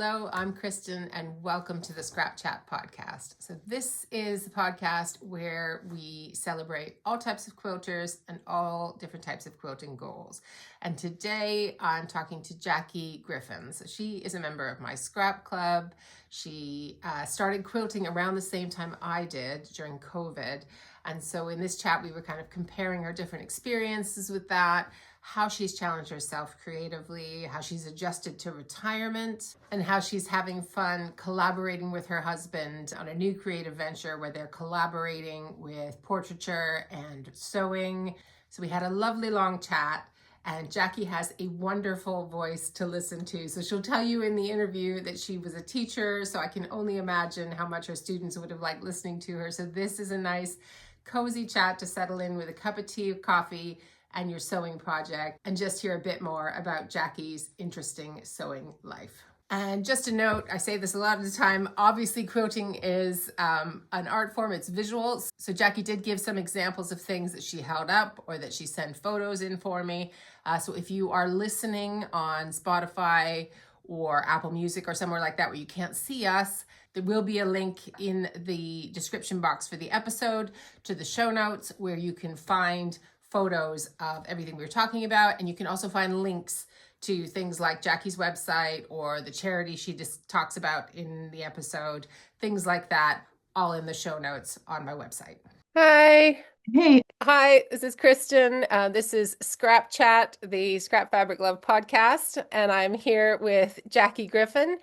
Hello, I'm Kristen, and welcome to the Scrap Chat podcast. So, this is a podcast where we celebrate all types of quilters and all different types of quilting goals. And today I'm talking to Jaci Griffen. So, she is a member of my scrap club. She started quilting around the same time I did during COVID. And so, in this chat, we were kind of comparing our different experiences with that, how she's challenged herself creatively, how she's adjusted to retirement, and how she's having fun collaborating with her husband on a new creative venture where they're collaborating with portraiture and sewing. So we had a lovely long chat, and Jaci has a wonderful voice to listen to. So she'll tell you in the interview that she was a teacher, so I can only imagine how much her students would have liked listening to her. So this is a nice, cozy chat to settle in with a cup of tea or coffee and your sewing project, and just hear a bit more about Jaci's interesting sewing life. And just a note, I say this a lot of the time, obviously quilting is an art form, it's visual. So Jaci did give some examples of things that she held up or that she sent photos in for me. So if you are listening on Spotify or Apple Music or somewhere like that where you can't see us, there will be a link in the description box for the episode to the show notes where you can find photos of everything we were talking about. And you can also find links to things like Jaci's website or the charity she just talks about in the episode, things like that, all in the show notes on my website. Hi. Hey. Hi, this is Kristen. This is Scrap Chat, the Scrap Fabric Love podcast. And I'm here with Jaci Griffen.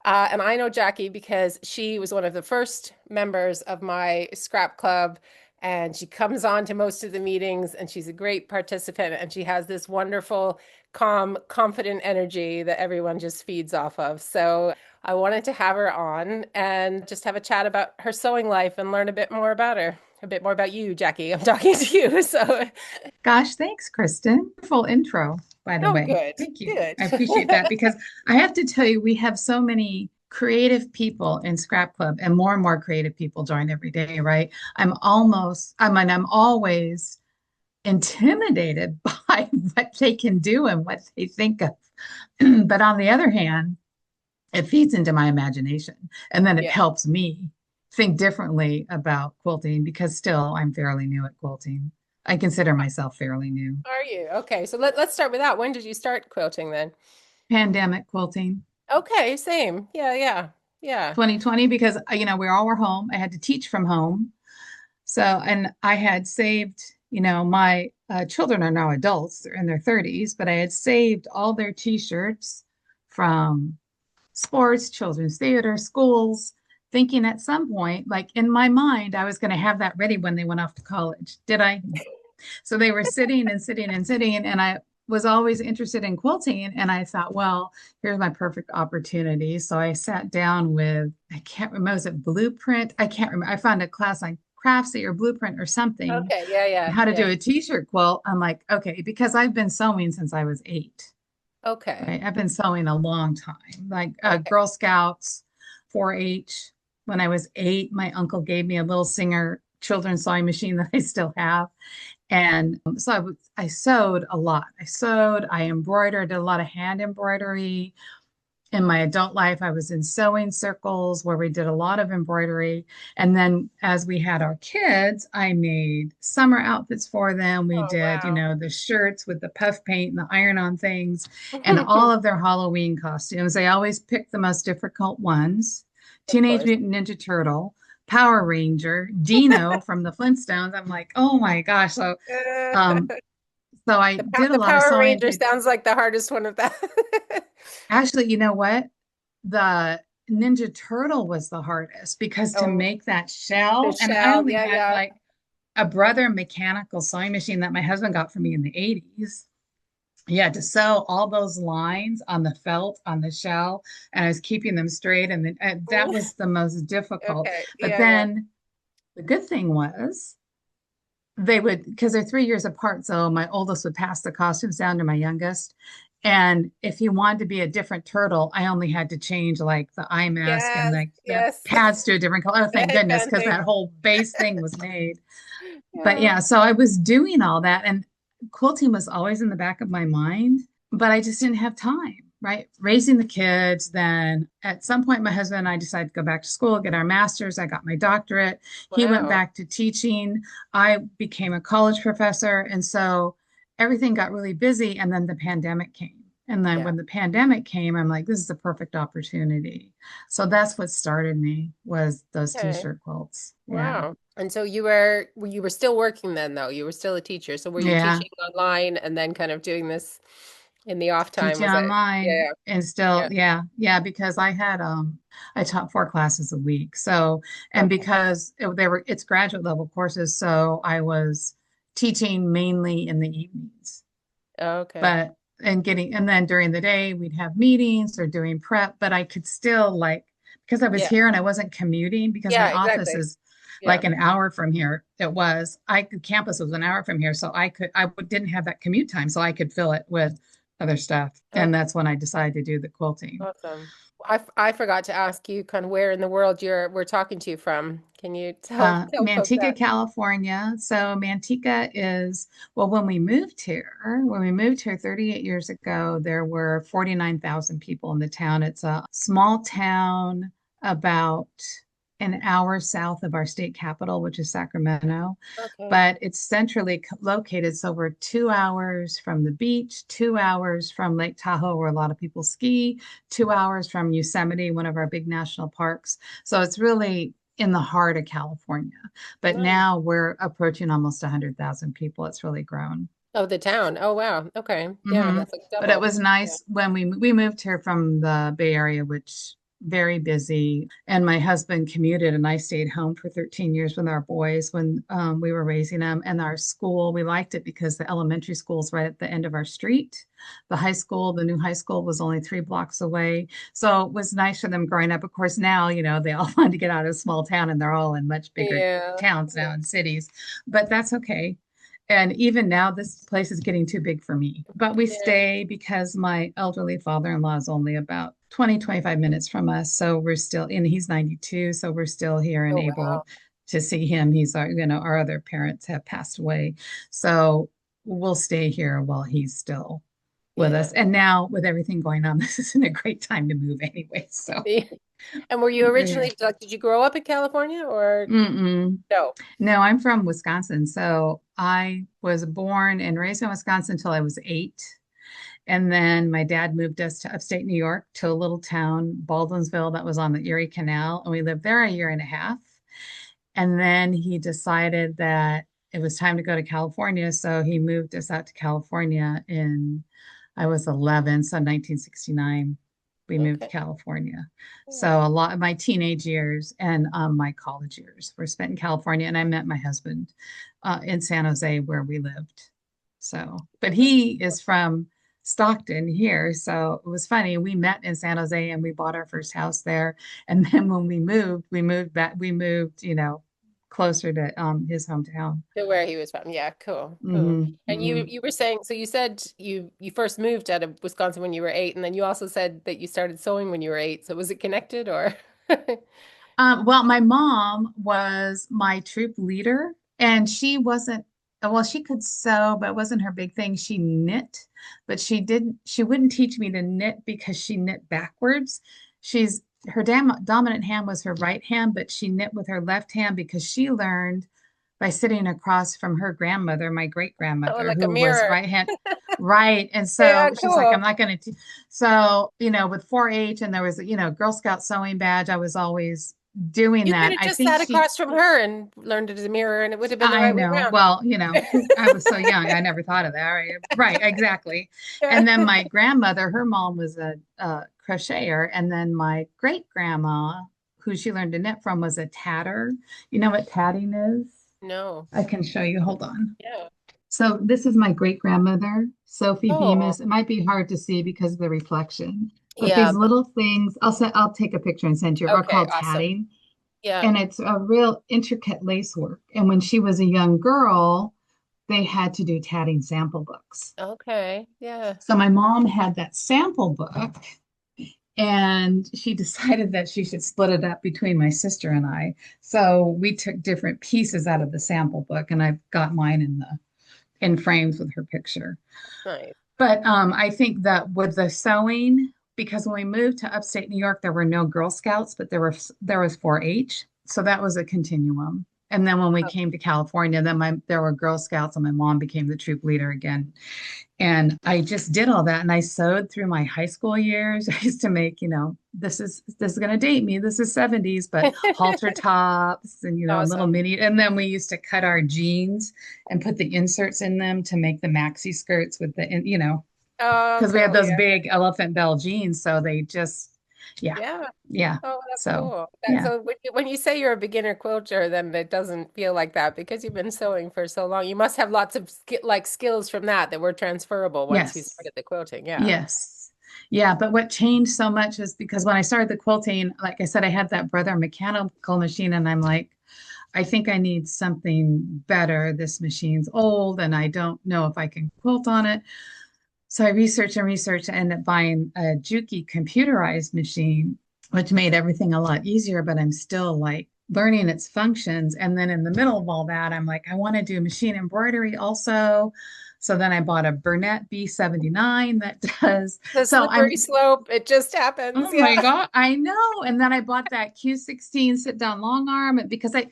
And I know Jaci because she was one of the first members of my scrap club. And she comes on to most of the meetings, and she's a great participant, and she has this wonderful, calm, confident energy that everyone just feeds off of. So I wanted to have her on and just have a chat about her sewing life and learn a bit more about her, a bit more about you, Jaci. I'm talking to you. So, Gosh, thanks, Kristen. Full intro, by the way. Good. Thank you. Good. I appreciate that because I have to tell you, we have so many creative people in Scrap Club and more creative people join every day, right? I'm always intimidated by what they can do and what they think of. But on the other hand, it feeds into my imagination, and then it helps me think differently about quilting because still I'm fairly new at quilting. I consider myself fairly new. Are you? Okay, so let's start with that. When did you start quilting then? Pandemic quilting. Okay, same. Yeah. 2020, because we all were home. I had to teach from home. So, and I had saved, my children are now adults, they're in their 30s, but I had saved all their t-shirts from sports, children's theater, schools, thinking at some point, like in my mind, I was going to have that ready when they went off to college. Did I? So they were sitting, and I was always interested in quilting. And I thought, well, here's my perfect opportunity. So I sat down with, I can't remember, was it Blueprint? I can't remember. I found a class on Craftsy or Blueprint or something. Okay, yeah. How to do a t-shirt quilt. I'm like, okay, because I've been sewing since I was 8. Okay. Right? I've been sewing a long time, like Girl Scouts, 4-H. When I was 8, my uncle gave me a little Singer children's sewing machine that I still have. And so I sewed a lot. I embroidered, did a lot of hand embroidery. In my adult life, I was in sewing circles where we did a lot of embroidery. And then as we had our kids, I made summer outfits for them. We did, wow. The shirts with the puff paint and the iron-on things and all of their Halloween costumes. I always picked the most difficult ones. Teenage Mutant Ninja Turtle, Power Ranger, Dino from the Flintstones. I'm like, oh my gosh. So I did a lot of Power sewing. Ranger sounds like the hardest one of that. Actually, you know what? The Ninja Turtle was the hardest because to make that shell, and I only had like a Brother mechanical sewing machine that my husband got for me in the 80s. Yeah, to sew all those lines on the felt on the shell, and I was keeping them straight, and that was the most difficult. But then the good thing was they would, because they're 3 years apart, so my oldest would pass the costumes down to my youngest. And if he wanted to be a different turtle, I only had to change like the eye mask and like the pads to a different color. Oh, thank goodness, because that whole base thing was made. But yeah, so I was doing all that, and quilting was always in the back of my mind, but I just didn't have time. right, raising the kids. Then at some point, my husband and I decided to go back to school, get our master's. I got my doctorate. He went Wow. back to teaching. I became a college professor. And so everything got really busy. And then the pandemic came. And then Yeah. when the pandemic came, I'm like, this is the perfect opportunity. So that's what started me was those Okay. t-shirt quilts. Yeah. Wow. And so you were still working then though. You were still a teacher. So were you Yeah. teaching online and then kind of doing this in the off time? Teaching Was it? online Yeah. and still, Yeah. yeah, because I taught 4 classes a week. So, and Okay. because it's graduate level courses, so I was teaching mainly in the evenings. Okay. But and then during the day we'd have meetings or doing prep, but I could still like because I was Yeah. here and I wasn't commuting because my Yeah, office exactly. is Yeah. like an hour from here. Campus was an hour from here, so didn't have that commute time, so I could fill it with other stuff. And Okay. that's when I decided to do the quilting. Awesome. I forgot to ask you kind of where in the world we're talking to you from. Can you tell folks Manteca, that? California. So Manteca is, well, when we moved here 38 years ago, there were 49,000 people in the town. It's a small town about an hour south of our state capital, which is Sacramento, Okay. but it's centrally located. So we're 2 hours from the beach, 2 hours from Lake Tahoe, where a lot of people ski, 2 hours from Yosemite, one of our big national parks. So it's really in the heart of California. But Nice. now we're approaching almost 100,000 people. It's really grown. Oh, the town. Oh, wow. Okay. Yeah, Hmm. that's like But it double. was Yeah. nice when we moved here from the Bay Area, which very busy. And my husband commuted, and I stayed home for 13 years with our boys when we were raising them. And our school, we liked it because the elementary school is right at the end of our street. The new high school was only 3 blocks away. So it was nice for them growing up. Of course, now, they all want to get out of a small town and they're all in much bigger Yeah. towns Yeah. now and cities, but that's okay. And even now, this place is getting too big for me. But we Yeah. stay because my elderly father-in-law is only about 20, 25 minutes from us. So and he's 92. So we're still here and Oh, able wow. to see him. Our other parents have passed away. So we'll stay here while he's still with us. Yeah. And now with everything going on, this isn't a great time to move anyway. So Yeah. And were you yeah. originally like, did you grow up in California or Mm-mm. no? No, I'm from Wisconsin. So I was born and raised in Wisconsin until I was 8. And then my dad moved us to upstate New York to a little town, Baldwinsville, that was on the Erie Canal. And we lived there a year and a half. And then he decided that it was time to go to California. So he moved us out to California I was 11, so 1969, we moved to Okay. California. Yeah. So a lot of my teenage years and my college years were spent in California. And I met my husband in San Jose where we lived. So, but he is from Stockton here. So it was funny. We met in San Jose and we bought our first house there. And then when we moved back, closer to his hometown. To where he was from. Yeah, cool, cool. Hmm. And Hmm. you were saying, so you said you first moved out of Wisconsin when you were 8, and then you also said that you started sewing when you were 8. So was it connected or? Well, my mom was my troop leader, and she wasn't, well, she could sew, but it wasn't her big thing. She knit, but she wouldn't teach me to knit because she knit backwards. Her dominant hand was her right hand, but she knit with her left hand because she learned by sitting across from her grandmother, my great Oh, grandmother, like a who was mirror. right hand. Right. And Yeah, so she's like, I'm cool. not going to. So, with 4-H and there was, Girl Scout sewing badge, I was always doing You could that. have I just think sat across from her and learned it as a mirror, and it would have been the I right way know. around. Well, because I was so young, I never thought of that. Right, right, exactly. Yeah. And then my grandmother, her mom was a crocheter, and then my great grandma, who she learned to knit from, was a tatter. You know what tatting is? No. I can show you. Hold on. Yeah. So this is my great grandmother, Sophie Oh, Bemis. It might be hard to see because of the reflection, but yeah. these little things, I'll take a picture and send you, are Okay, called awesome. tatting. Yeah. And it's a real intricate lace work. And when she was a young girl, they had to do tatting sample books. Okay. Yeah. So my mom had that sample book and she decided that she should split it up between my sister and I. So we took different pieces out of the sample book and I've got mine in frames with her picture. Nice. But I think that with the sewing, because when we moved to upstate New York, there were no Girl Scouts, but there was 4-H. So that was a continuum. And then when we came to California, there were Girl Scouts and my mom became the troop leader again. And I just did all that and I sewed through my high school years. I used to make, this is going to date me. This is 70s, but halter tops and, little mini. And then we used to cut our jeans and put the inserts in them to make the maxi skirts with because we had those big elephant bell jeans. So they just, yeah. Oh, that's So, cool. yeah. So when you say you're a beginner quilter, then it doesn't feel like that because you've been sewing for so long. You must have lots of skills from that were transferable once you Yes. started the quilting. Yeah. Yes. Yeah. But what changed so much is because when I started the quilting, like I said, I had that Brother mechanical machine and I'm like, I think I need something better. This machine's old and I don't know if I can quilt on it. So I researched and researched and ended up buying a Juki computerized machine, which made everything a lot easier, but I'm still like learning its functions. And then in the middle of all that, I'm like, I want to do machine embroidery also. So then I bought a Burnett B79 that does. The slippery slope, it just happens. Oh my God, I know. And then I bought that Q16 sit down long arm because I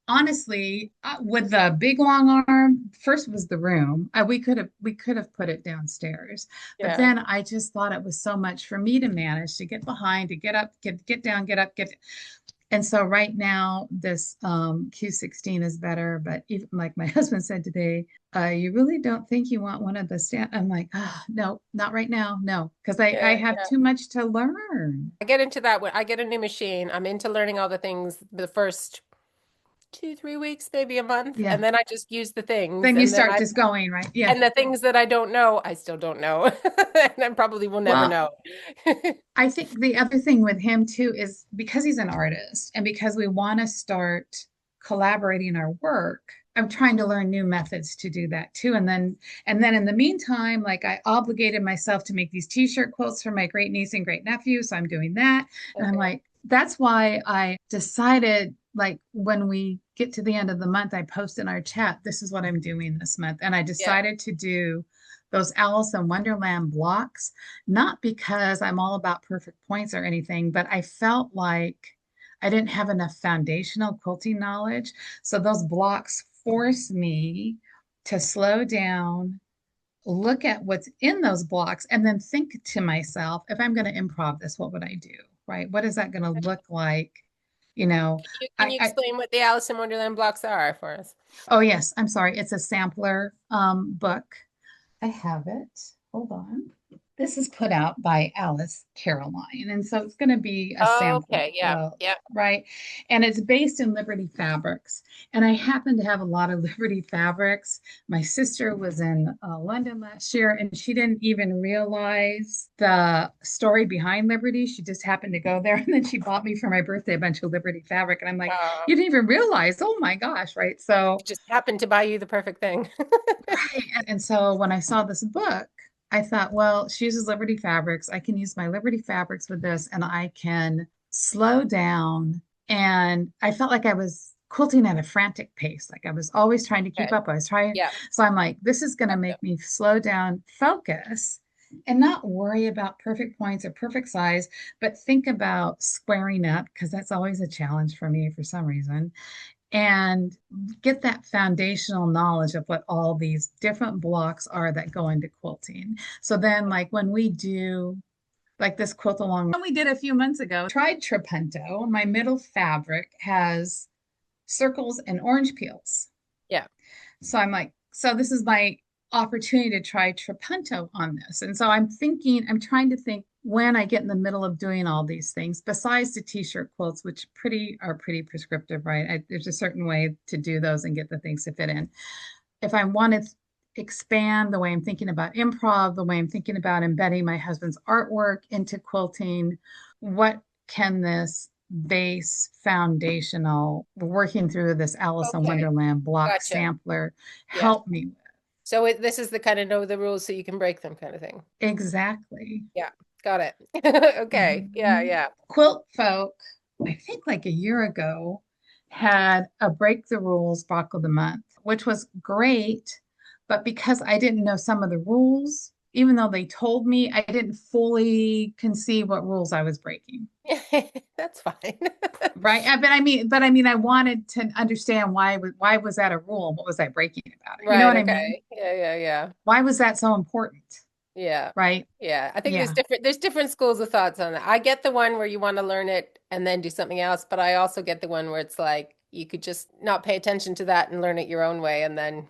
honestly, with the big long arm, first was the room. We could have put it downstairs, but then I just thought it was so much for me to manage, to get behind, to get up, get down, get up, get. And so right now this Q16 is better, but even like my husband said today, you really don't think you want one of the stand? I'm like, oh, no, not right now, no, because I have too much to learn. I get into that when I get a new machine. I'm into learning all the things the first 2, 3 weeks, maybe a month, Yeah. and then I just use the things, Then you start just going, right? Yeah. and the things that I don't know, I still don't know, and I probably will never Well, know. I think the other thing with him too is because he's an artist and because we want to start collaborating our work, I'm trying to learn new methods to do that too. And then in the meantime, like I obligated myself to make these t-shirt quilts for my great niece and great nephew. So I'm doing that. And I'm like, that's why I decided like when we get to the end of the month, I post in our chat, this is what I'm doing this month. And I decided to do those Alice in Wonderland blocks, not because I'm all about perfect points or anything, but I felt like I didn't have enough foundational quilting knowledge. So those blocks force me to slow down, look at what's in those blocks, and then think to myself, if I'm going to improv this, what would I do? Right? What is that going to look like? You know, Can you explain what the Alice in Wonderland blocks are for us? Oh yes, I'm sorry. It's a sampler book. I have it. Hold on. This is put out by Alice Caroline. And so it's going to be a sample Okay, yeah, quilt, right? And it's based in Liberty Fabrics. And I happen to have a lot of Liberty Fabrics. My sister was in London last year and she didn't even realize the story behind Liberty. She just happened to go there and then she bought me for my birthday a bunch of Liberty Fabric. And I'm like, you didn't even realize, oh my gosh, right? So just happened to buy you the perfect thing. right. And so when I saw this book, I thought, well, she uses Liberty Fabrics. I can use my Liberty Fabrics with this and I can slow down. And I felt like I was quilting at a frantic pace. Like I was always trying to keep up. I was trying. So I'm like, this is going to make me slow down, focus, and not worry about perfect points or perfect size, but think about squaring up because that's always a challenge for me for some reason and get that foundational knowledge of what all these different blocks are that go into quilting. So then, like when we do like this quilt along, we did a few months ago, tried Trapunto. My middle fabric has circles and orange peels. Yeah. So I'm like, so this is my opportunity to try Trapunto on this. And so I'm trying to think when I get in the middle of doing all these things, besides the t-shirt quilts, which are pretty prescriptive, right? There's a certain way to do those and get the things to fit in. If I want to expand the way I'm thinking about improv, the way I'm thinking about embedding my husband's artwork into quilting, what can this base foundational working through this Alice in Wonderland block sampler help me with? So this is the kind of know the rules so you can break them kind of thing. Exactly. Yeah, got it. Okay. Yeah. Quilt Folk, I think like a year ago, had a break the rules block of the month, which was great. But because I didn't know some of the rules, even though they told me, I didn't fully conceive what rules I was breaking. That's fine. Right. But I wanted to understand why was that a rule? What was I breaking about it? You know Right, what I mean? okay. Yeah. Why was that so important? Yeah. Right. Yeah. I think Yeah. there's different schools of thoughts on that. I get the one where you want to learn it and then do something else, but I also get the one where it's like you could just not pay attention to that and learn it your own way and then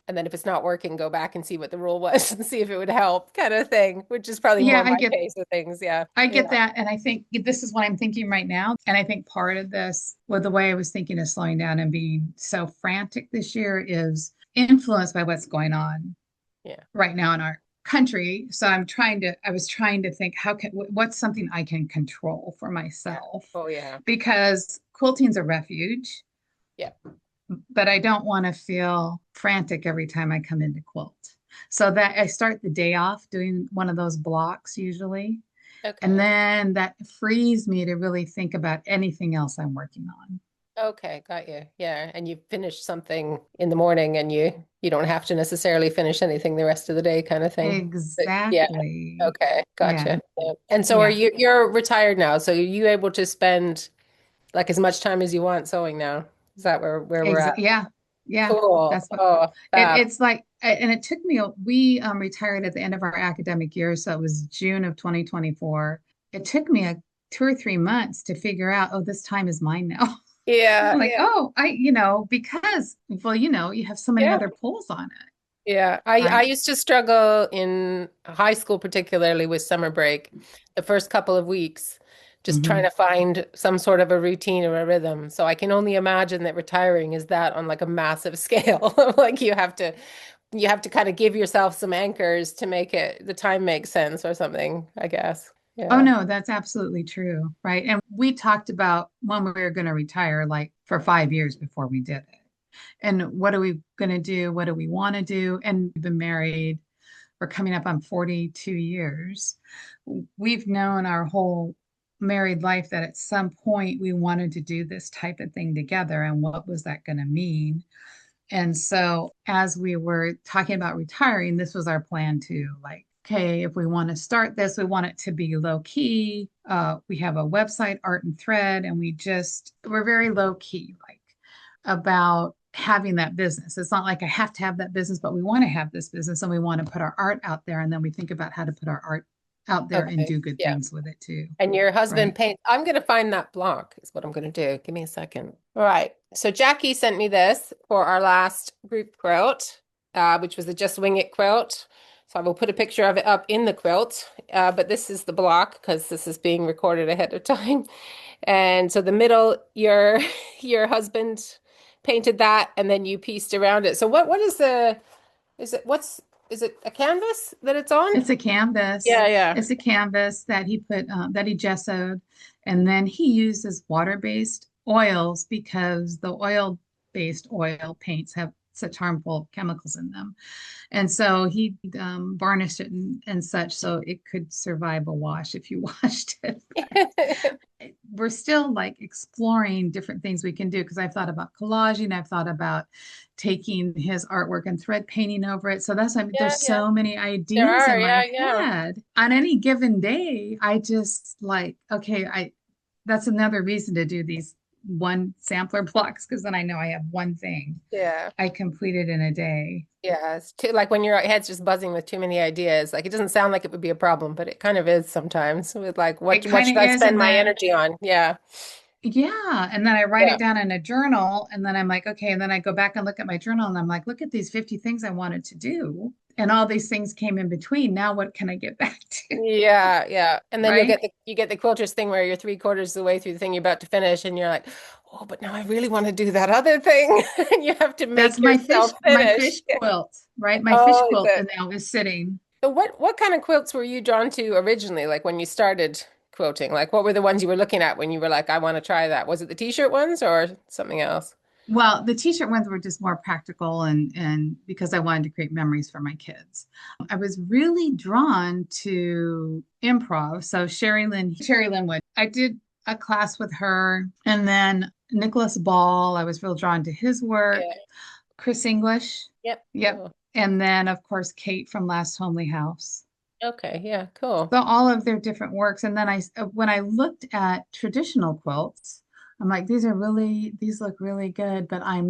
if it's not working, go back and see what the rule was and see if it would help kind of thing, which is probably Yeah, more my case of things. Yeah. I Yeah. get that. And I think this is what I'm thinking right now. And I think part of this, with the way I was thinking of slowing down and being so frantic this year, is influenced by what's going on Yeah. right now in our country. So I was trying to think, what's something I can control for myself? Oh, yeah. Because quilting's a refuge, Yeah. but I don't want to feel frantic every time I come into quilt. So that I start the day off doing one of those blocks usually. And Okay. then that frees me to really think about anything else I'm working on. Okay, got you. Yeah, and you finish something in the morning and you don't have to necessarily finish anything the rest of the day kind of thing. But yeah, Exactly. okay, Yeah. gotcha. Yeah. And so are Yeah. you're retired now, so are you able to spend like as much time as you want sewing now? Is that where we're at? Yeah. Yeah. Cool. That's what Oh, fab. it's like. And it took me, we retired at the end of our academic year. So it was June of 2024. It took me 2 or 3 months to figure out, oh, this time is mine now. Yeah, I'm like, yeah. oh, because, well, you have so many Yeah. other pulls on it, Yeah, I right? used to struggle in high school, particularly with summer break, the first couple of weeks, just trying Hmm. to find some sort of a routine or a rhythm. So I can only imagine that retiring is that on like a massive scale. Like you have to kind of give yourself some anchors to make the time make sense or something, I guess. Oh, Yeah. no, that's absolutely true. Right. And we talked about when we were going to retire, like for 5 years before we did it. And what are we going to do? What do we want to do? And we've been married. We're coming up on 42 years. We've known our whole married life that at some point we wanted to do this type of thing together. And what was that going to mean? And so, as we were talking about retiring, this was our plan too. Like, okay, if we want to start this, we want it to be low key. We have a website, Art and Thread, and we're very low key, like about having that business. It's not like I have to have that business, but we want to have this business and we want to put our art out there. And then we think about how to put our art out there and Okay. do good Yeah. things with it too. And your husband Right. paints. I'm going to find that block, is what I'm going to do. Give me a second. All right. So Jackie sent me this for our last group quilt, which was the Just Wing It quilt. So I will put a picture of it up in the quilt. But this is the block because this is being recorded ahead of time. And so the middle, your husband painted that, and then you pieced around it. So what is is it a canvas that it's on? It's a canvas. Yeah, yeah. It's a canvas that that he gessoed, and then he uses water-based oils because the oil-based oil paints have such harmful chemicals in them. And so he varnished it and such so it could survive a wash if you washed it. We're still like exploring different things we can do because I've thought about collaging, I've thought about taking his artwork and thread painting over it. So Yeah, there's yeah. so many There ideas are, in yeah, my yeah. head. On any given day, I just like, okay, I that's another reason to do these one sampler blocks because then I know I have one thing Yeah. I completed in a day. Yeah, it's too like when your head's just buzzing with too many ideas. Like it doesn't sound like it would be a problem, but it kind of is sometimes with like It what kind should of I is. spend And my then energy on? Yeah. yeah. And then I write Yeah. it down in a journal. And then I'm like, okay. And then I go back and look at my journal and I'm like, look at these 50 things I wanted to do. And all these things came in between. Now, what can I get back to? Yeah, yeah. And then Right. you get the quilters thing where you're three-quarters of the way through the thing you're about to finish and you're like, oh, but now I really want to do that other thing. And you have to That's make yourself my finish. fish quilt, right? My fish Oh, is quilt it? and now is sitting. So what kind of quilts were you drawn to originally, like when you started quilting? Like what were the ones you were looking at when you were like, I want to try that? Was it the t-shirt ones or something else? Well, the t-shirt ones were just more practical and because I wanted to create memories for my kids. I was really drawn to improv. So Sherry Lynn Wood, I did a class with her, and then Nicholas Ball, I was real drawn to his work. Yeah. Chris English. Yep. Yep. Cool. And then, of course, Kate from Last Homely House. Okay, yeah, cool. So all of their different works. And then when I looked at traditional quilts, I'm like, these look really good, but I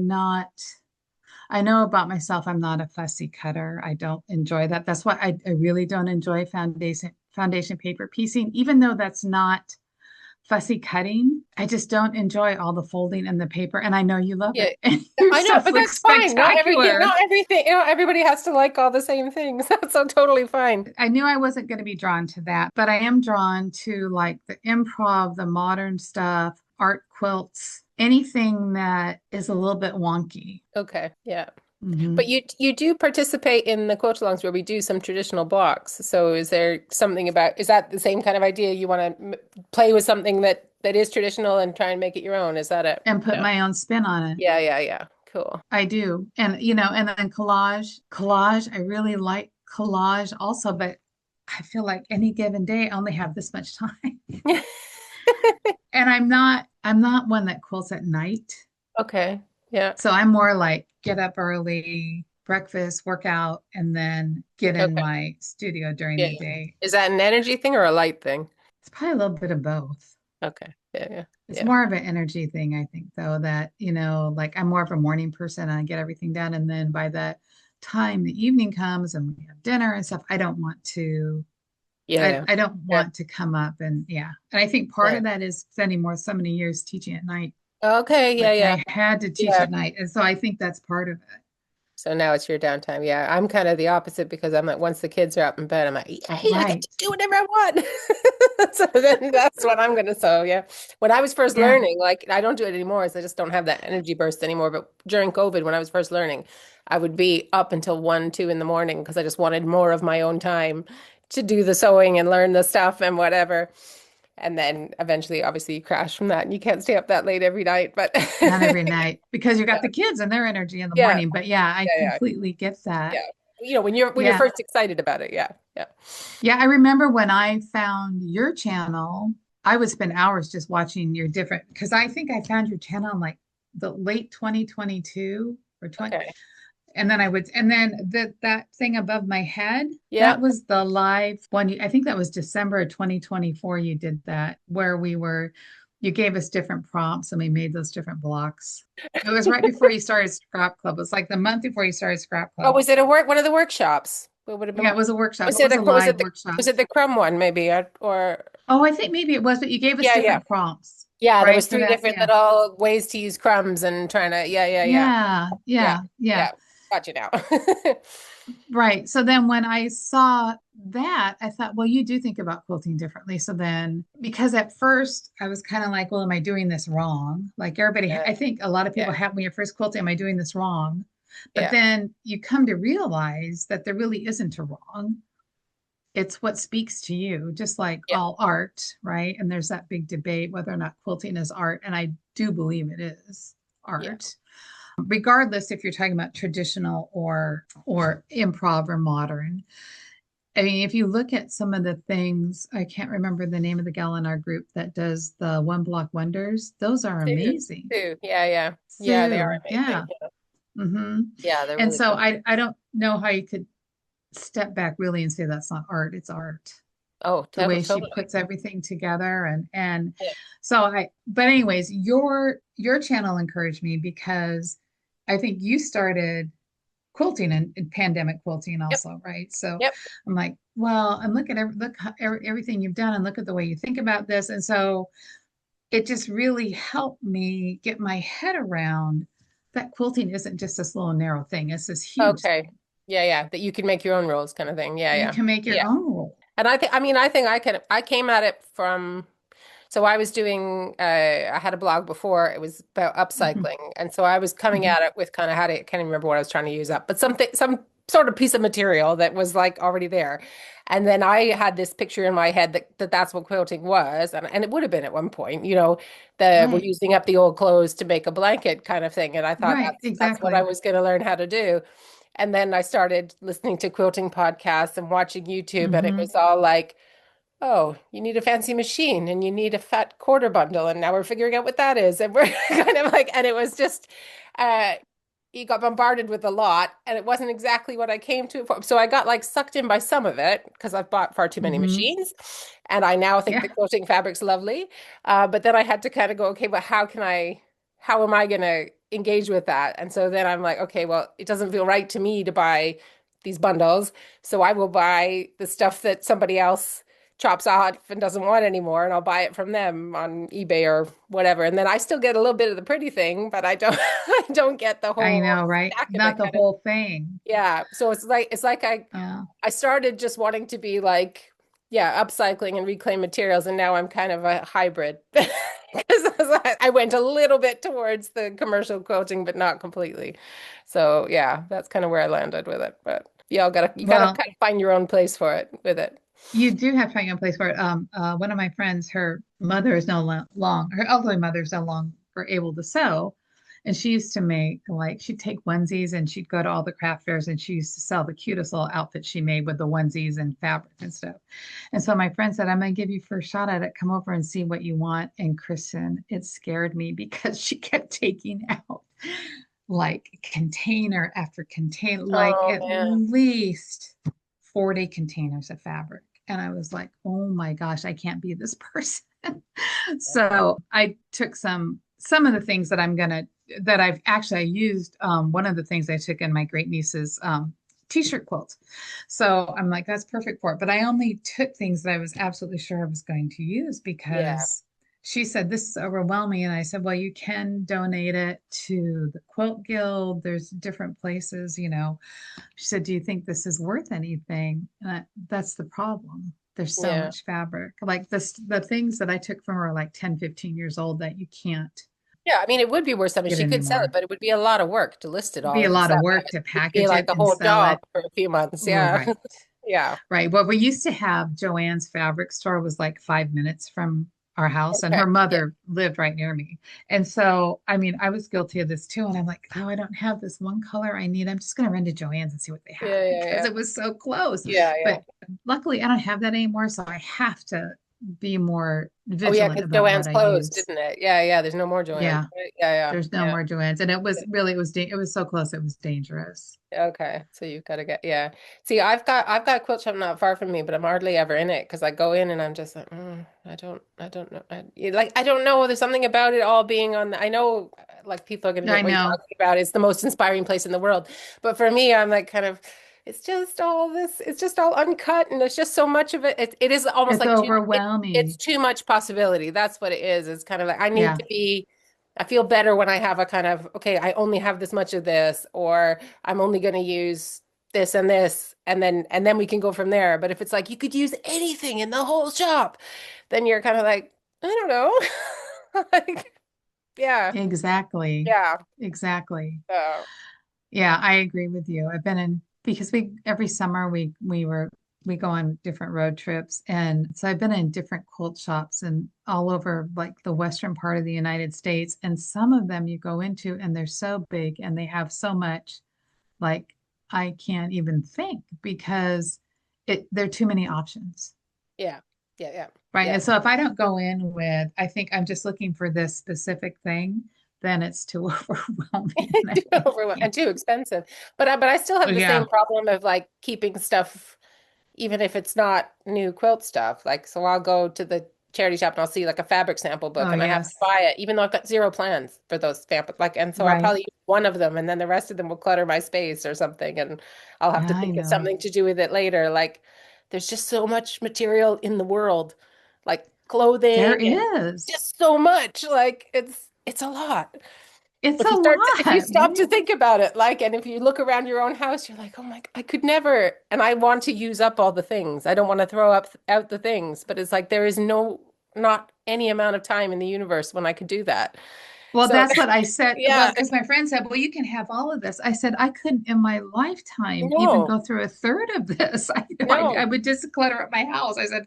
know about myself, I'm not a fussy cutter. I don't enjoy that. That's why I really don't enjoy foundation paper piecing, even though that's not fussy cutting. I just don't enjoy all the folding and the paper. And I know you love Yeah, it. And your I know, stuff but looks that's fine. spectacular. Not everything, everybody has to like all the same things. That's so totally fine. I knew I wasn't going to be drawn to that, but I am drawn to like the improv, the modern stuff, art quilts, anything that is a little bit wonky. Okay, yeah. But Hmm. you do participate in the quote alongs where we do some traditional blocks. So is there something about, is that the same kind of idea? You want to play with something that is traditional and try and make it your own? Is that it? And put Yeah. my own spin on it. Yeah, yeah, yeah. Cool. I do. And and then collage, I really like collage also, but I feel like any given day I only have this much time. And I'm not one that quilts at night. Okay. Yeah. So I'm more like get up early, breakfast, work out, and then get in Okay. my studio during Yeah, the yeah. day. Is that an energy thing or a light thing? It's probably a little bit of both. Okay. Yeah, yeah. It's Yeah. more of an energy thing, I think, though, that, like I'm more of a morning person and I get everything done. And then by the time the evening comes and we have dinner and stuff, I don't want to, Yeah, yeah. I don't Yeah. want to come up and yeah. And I think part Yeah. of that is spending so many years teaching at night. Okay, yeah, Like yeah. I had to teach Yeah. at night. And so I think that's part of it. So now it's your downtime. Yeah, I'm kind of the opposite because I'm like, once the kids are up in bed, I'm like, hey, I get Right. to do whatever I want. So then that's what I'm gonna. So yeah, when I was first Yeah. learning, like I don't do it anymore, so I just don't have that energy burst anymore. But during COVID, when I was first learning, I would be up until 1, 2 in the morning because I just wanted more of my own time to do the sewing and learn the stuff and whatever. And then eventually, obviously, you crash from that and you can't stay up that late every night. But Not every night because you got the kids and their energy in the yeah, morning. But yeah, I yeah, yeah. completely get that. Yeah. When you're Yeah. first excited about it. Yeah. Yeah. Yeah, I remember when I found your channel, I would spend hours just watching your different because I think I found your channel in like the late 2022 or 20, Okay. and then that thing above my head, Yeah. that was the live one. I think that was December of 2024 you did that where you gave us different prompts and we made those different blocks. It was right before you started Scrap Club. It was like the month before you started Scrap Oh, Club. was it one of the workshops? What would have Yeah, been it was a workshop. was It it was the a was live it the workshop. was it the Crumb one maybe or Oh, I think maybe it was, but you gave us yeah, yeah. different prompts, Yeah, there right? was For three that. different Yeah. little ways to use crumbs and trying to yeah, yeah, yeah. Yeah. Yeah. Yeah. Yeah. Yeah. Got you now. Right. So then when I saw that, I thought, well, you do think about quilting differently. So then, because at first I was kind of like, well, am I doing this wrong? Like everybody, Yeah. I think a lot of people Yeah. have when you're first quilting, am I doing this wrong? But Yeah. then you come to realize that there really isn't a wrong. It's what speaks to you, just like Yeah. all art, right? And there's that big debate whether or not quilting is art. And I do believe it is Yeah. art, regardless if you're talking about traditional or improv or modern. I mean, if you look at some of the things, I can't remember the name of the gal in our group that does the one block wonders. Those are Sue. amazing. Sue. Yeah, yeah. Yeah, they are Sue, amazing. yeah. Hmm. Yeah, they're And really so cool. I don't know how you could step back really and say that's not art. It's art. Oh, The way she totally. puts everything together and Yeah. so but anyways, your channel encouraged me because I think you started quilting and pandemic quilting Yep. also, right? So Yep. I'm like, well, and look everything you've done and look at the way you think about this. And so it just really helped me get my head around that quilting isn't just this little narrow thing. It's this huge Okay. thing. Yeah, yeah. That you can make your own rules kind of thing. Yeah, You yeah. can make your Yeah. own rule. And I think I came at it from, so I was doing, I had a blog before, it was about Mhm, upcycling. And so I was coming mhm. at it with kind of I can't even remember what I was trying to use up, but some sort of piece of material that was like already there. And then I had this picture in my head that's what quilting was. And it would have been at one point, we're Right, using up the old clothes to make a blanket kind of thing. And I thought right, that's what I exactly. was going to learn how to do. And then I started listening to quilting podcasts and watching YouTube, and it Hmm. was all like, oh, you need a fancy machine and you need a fat quarter bundle. And now we're figuring out what that is. And we're kind of like, and it was just, uh, you got bombarded with a lot, and it wasn't exactly what I came to it for. So I got like sucked in by some of it because I've bought far too many Hmm. machines, and I now think Yeah. the quilting fabric's lovely. But then I had to kind of go, okay, but how am I gonna engage with that? And so then I'm like, okay, well, it doesn't feel right to me to buy these bundles, so I will buy the stuff that somebody else chops off and doesn't want anymore, and I'll buy it from them on eBay or whatever. And then I still get a little bit of the pretty thing, but I don't I don't get the I whole know, right? stack of Not it the kind of. whole thing. Yeah. So it's like Yeah. I started just wanting to be like, yeah, upcycling and reclaim materials, and now I'm kind of a hybrid. Because I went a little bit towards the commercial quilting, but not completely. So yeah, that's kind of where I landed with it. But yeah, you gotta Well, kind of find your own place for it with it. you do have to find a place for it. One of my friends, her mother is no long, her elderly mother is no longer able to sew. And she used to make like she'd take onesies and she'd go to all the craft fairs and she used to sell the cutest little outfits she made with the onesies and fabric and stuff. And so my friend said, I'm gonna give you first shot at it. Come over and see what you want. And Kristen, it scared me because she kept taking out like container after container, like Oh at man. least 40 containers of fabric. And I was like, oh my gosh, I can't be this person. So I took some of the things that that I've actually used. One of the things I took in my great niece's t-shirt quilt. So I'm like, that's perfect for it. But I only took things that I was absolutely sure I was going to use Yeah. because she said, this is overwhelming. And I said, well, you can donate it to the Quilt Guild. There's different places, you know. She said, do you think this is worth anything? That's the problem. There's so Yeah. much fabric. Like the things that I took from her are like 10, 15 years old that you can't Yeah, I mean, it would be worth something. get She could sell it, anymore. but it would be a lot of work to list it It'd be all a and lot of stuff. work to It'd be package like it a and whole sell job it. for a few months. Yeah. Right. Yeah. Right. Well, we used to have Joanne's fabric store was like 5 minutes from our house, and Okay. her Yeah. mother lived right near me. And so, I mean, I was guilty of this too. And I'm like, oh, I don't have this one color I need. I'm just going to run to Joanne's and see what they have Yeah. Yeah. because Yeah. it was so close. Yeah. Yeah. But luckily, I don't have that anymore. So I have to be more Oh, yeah, vigilant because about what Joanne's I closed, use. didn't it? Yeah. Yeah. There's no more Joanne's. Yeah. Right? Yeah. There's no Yeah. more Joanne's. And it was really, it was so close. It was dangerous. Okay, so you've got to get yeah. See, I've got a quilt shop not far from me, but I'm hardly ever in it because I go in and I'm just like, I don't know, I don't know. There's something about it all being on. I know, like people are gonna be I like, what are you know. talking about? It's the most inspiring place in the world, but for me, I'm like kind of. It's just all this. It's just all uncut, and there's just so much of it. It is almost It's like it's overwhelming. too much possibility. That's what it is. It's kind of like I need Yeah. to be. I feel better when I have a kind of, okay, I only have this much of this, or I'm only going to use this, and then we can go from there. But if it's like you could use anything in the whole shop, then you're kind of like, I don't know. Like, yeah, Exactly. yeah. Exactly. So, Yeah, I agree with you. I've been in because we every summer we go on different road trips and so I've been in different quilt shops and all over like the western part of the United States and some of them you go into and they're so big and they have so much like I can't even think because there are too many options. yeah, yeah, Right. yeah, And so if I don't go in with, I think I'm just looking for this specific thing, then it's too overwhelming and I and can't. too expensive. But I still Oh, have the same yeah. problem of like keeping stuff even if it's not new quilt stuff. Like, so I'll go to the charity shop and I'll see like a fabric sample book Oh, and I have to yes. buy it, even though I've got zero plans for those sample. Like, and so I'll Right. probably use one of them and then the rest of them will clutter my space or something. And I'll have Yeah, to I think of know. something to do with it later. Like, there's just so much material in the world, like There clothing and is. just so much. Like, it's a lot. It's If a you if you lot, stop to right? think about it, like, and if you look around your own house, you're like, oh my, I could never, and I want to use up all the things. I don't want to throw up out the things, but it's like there is not any amount of time in the universe when I could do that. Well, So, that's what I said. Well, yeah, because my friend said, well, you can have all of this. I said, I couldn't in my lifetime even no, go through a third of this. I no, would just clutter up my house. I said,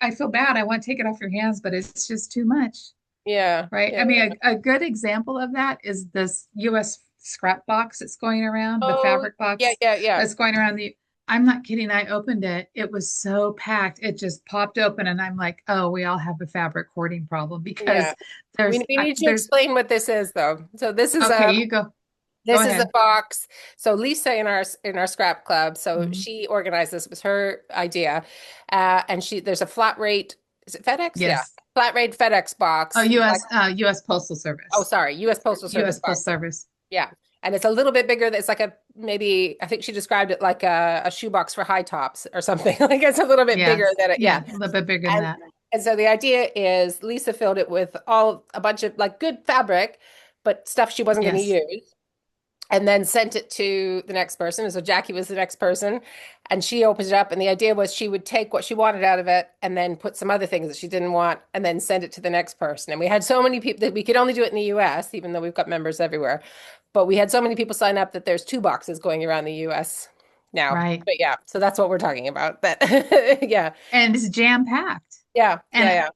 I feel bad. I want to take it off your hands, but it's just too much. yeah, Right. yeah, I yeah. mean, a good example of that is this US scrap box that's going around, the Oh, fabric yeah, box yeah, yeah, that's going around the. I'm not kidding. I opened it. It was so packed. It just popped open, and I'm like, oh, we all have a fabric hoarding problem yeah. because We need to there's explain what this is, though. So this is okay. You go. Go This is a ahead. box. So Lisa in our scrap club, so Mhm. she organized this. It was her idea, and she there's a flat rate. Is it FedEx? Yeah, Yes. flat rate FedEx Oh, box. U.S. Postal Oh, Service. sorry, U.S. Postal Service U.S. Postal box. Service. Yeah, and it's a little bit bigger. It's like a maybe I think she described it like a shoebox for high tops or something. Like it's a little bit bigger Yes. than it. Yeah, Yeah, a little bit bigger than and that. so the idea is Lisa filled it with a bunch of like good fabric, but stuff she wasn't going to Yes. use and then sent it to the next person. So Jackie was the next person, and she opened it up. And the idea was she would take what she wanted out of it and then put some other things that she didn't want and then send it to the next person. And we had so many people that we could only do it in the US, even though we've got members everywhere. But we had so many people sign up that there's two boxes going around the US now. Right. But yeah, so that's what we're talking about. But yeah, And it's jam packed. yeah, yeah, And yeah.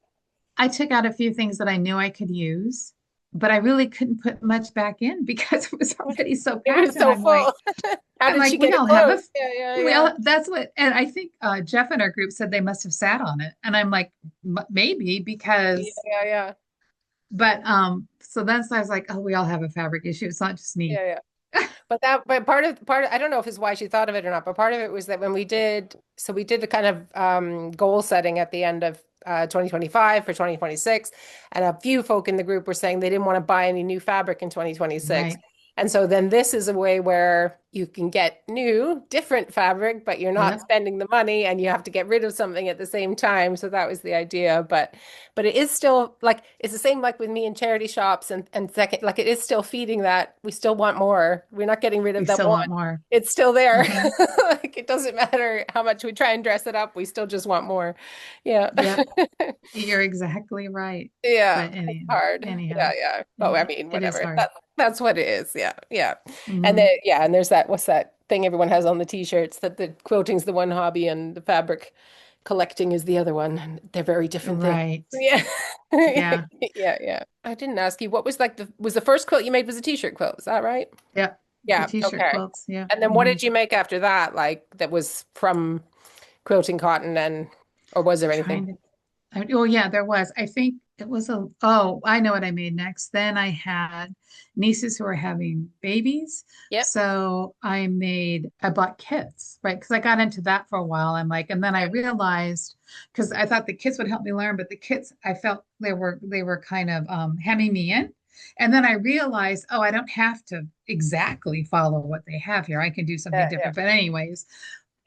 I took out a few things that I knew I could use, but I really couldn't put much back in because it was already so It packed. was And so full. How I'm did like, she get it closed? Yeah, yeah, we yeah. all, that's what, and I think Jeff in our group said they must have sat on it. And I'm like, maybe Yeah, because, yeah, yeah. but, so then I was like, oh, we all have a fabric issue. It's not just me. Yeah, yeah. But part of I don't know if it's why she thought of it or not, but part of it was that when we did a kind of goal setting at the end of 2025 for 2026, and a few folk in the group were saying they didn't want to buy any new fabric in 2026. Right. And so then this is a way where you can get new, different fabric, but you're not Yep. spending the money and you have to get rid of something at the same time. So that was the idea. But it is still like it's the same like with me in charity shops and second like it is still feeding that we still want more. We're not getting rid We of that still one. want more. It's still there. Hmm. Like it doesn't matter how much we try and dress it up, we still just want more. Yeah. Yep. You're exactly right. Yeah, But it's hard. anyhow, Yeah, yeah. Oh, I it, mean, it is whatever. hard. That's what it is. Yeah, yeah. And Hmm. then yeah, and there's that what's that thing everyone has on the t-shirts that the quilting's the one hobby and the fabric collecting is the other one. And they're very different things. Right. Yeah. Yeah. Yeah, yeah. I didn't ask you what was like the first quilt you made was a t-shirt quilt, is that right? Yep. The Yeah, t-shirt okay. quilts. Yeah. And then what Hmm. did you make after that? Like that was from quilting cotton and or was there anything? Trying to oh yeah, there was. I think it was oh, I know what I made next. Then I had nieces who were having babies. Yep. So I bought kits, right? Because I got into that for a while. I'm like, and then I realized because I thought the kits would help me learn, but the kits I felt they were kind of hemming me in. And then I realized, oh, I don't have to exactly follow what they have here. I can do something Yeah. different. But anyways,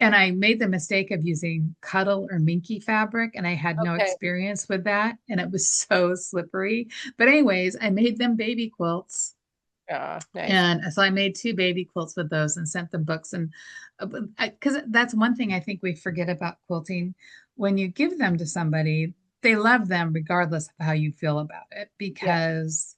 and I made the mistake of using cuddle or minky fabric, and I had no Okay. experience with that, and it was so slippery. But anyways, I made them baby quilts, Nice. and so I made two baby quilts with those and sent them books. And because that's one thing I think we forget about quilting, when you give them to somebody, they love them regardless of how you feel about it Yeah. because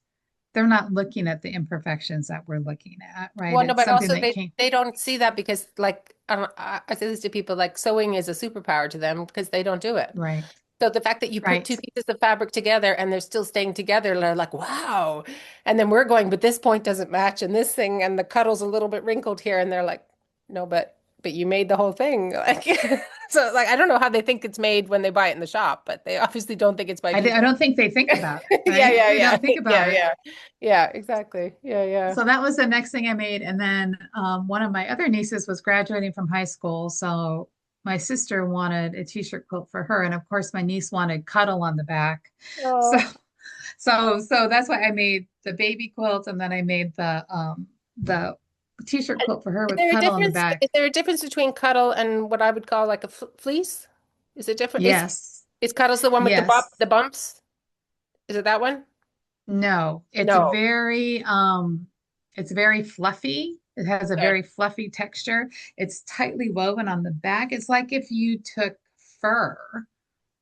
they're not looking at the imperfections that we're looking at, right? Well, no, It's but something also that came they don't see that because like I say this to people like sewing is a superpower to them because they don't do it. right, So the fact that you put right. two pieces of fabric together and they're still staying together, they're like, wow. And then we're going, but this point doesn't match and this thing and the cuddle's a little bit wrinkled here and they're like, no, but you made the whole thing. Like so like I don't know how they think it's made when they buy it in the shop, but they obviously don't think it's by I people. don't think they think about it, Yeah, right? yeah, They yeah. don't think about Yeah, it. yeah. Yeah, exactly. Yeah, yeah. So that was the next thing I made. And then one of my other nieces was graduating from high school. So my sister wanted a t-shirt quilt for her. And of course, my niece wanted cuddle on the back. So Oh. so that's why I made the baby quilt and then I made the t-shirt quilt for her Is with there a cuddle on the difference? back. Is there a difference between cuddle and what I would call like a fleece? Is it different? Yes. Is cuddle's the one with Yes. the bumps? Is it that one? No, No. it's very fluffy. It has a Okay. very fluffy texture. It's tightly woven on the back. It's like if you took fur,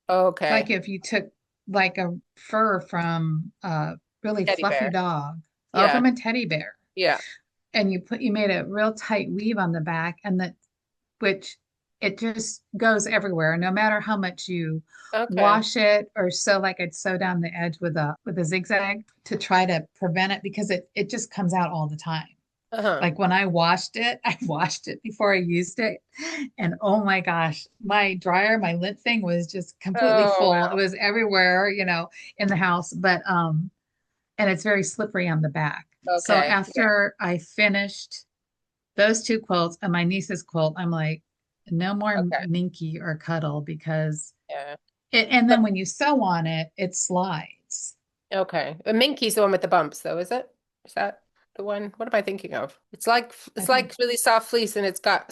like Okay. if you took like a fur from a really Teddy fluffy bear. dog or Yeah. from a teddy bear, Yeah. and you made a real tight weave on the back, and that which it just goes everywhere, no matter how much you Okay. wash it or sew. Like I'd sew down the edge with a zigzag to try to prevent it because it just comes out all the time. Uh-huh. Like when I washed it, I washed it before I used it. And oh my gosh, my dryer, my lint thing was just completely Oh full. It wow. was everywhere, in the house. But and it's very slippery on the back. So Okay. after I finished those two quilts and my niece's quilt, I'm like, no more Okay. minky or cuddle because Yeah. and then when you sew on it, it slides. Okay. A minky's the one with the bumps, though, is it? Is that the one? What am I thinking of? I It's think like really soft fleece, and it's got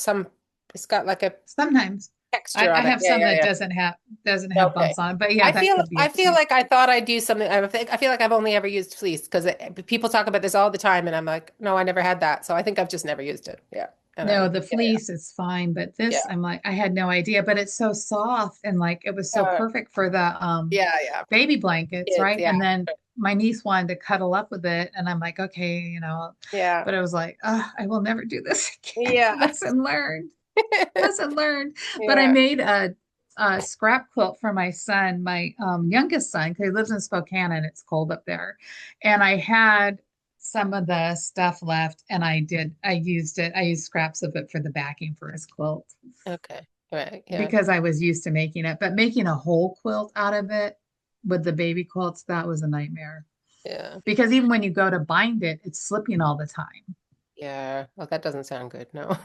like a sometimes texture I on it. have Yeah, some yeah, that yeah. doesn't have Okay. bumps on it, but yeah, that could be I it feel too. like I thought I'd use something. I feel like I've only ever used fleece because people talk about this all the time, and I'm like, no, I never had that. So I think I've just never used it. Yeah. And No, I, the yeah, fleece is fine, but yeah, this I'm like I had no idea, but it's so soft and like it was yeah. so perfect for the Yeah, yeah. baby blankets, Kids, right? yeah. And then my niece wanted to cuddle up with it and I'm like, okay, Yeah. but I was like, I will never do this again. Yeah. Lesson learned. Lesson learned. But I Yeah. made a scrap quilt for my son, my youngest son, because he lives in Spokane and it's cold up there. And I had some of the stuff left and I used it. I used scraps of it for the backing for his quilt Okay. Right. Yeah. because I was used to making it. But making a whole quilt out of it with the baby quilts, that was a nightmare. Yeah. Because even when you go to bind it, it's slipping all the time. Yeah. Well, that doesn't sound good. No.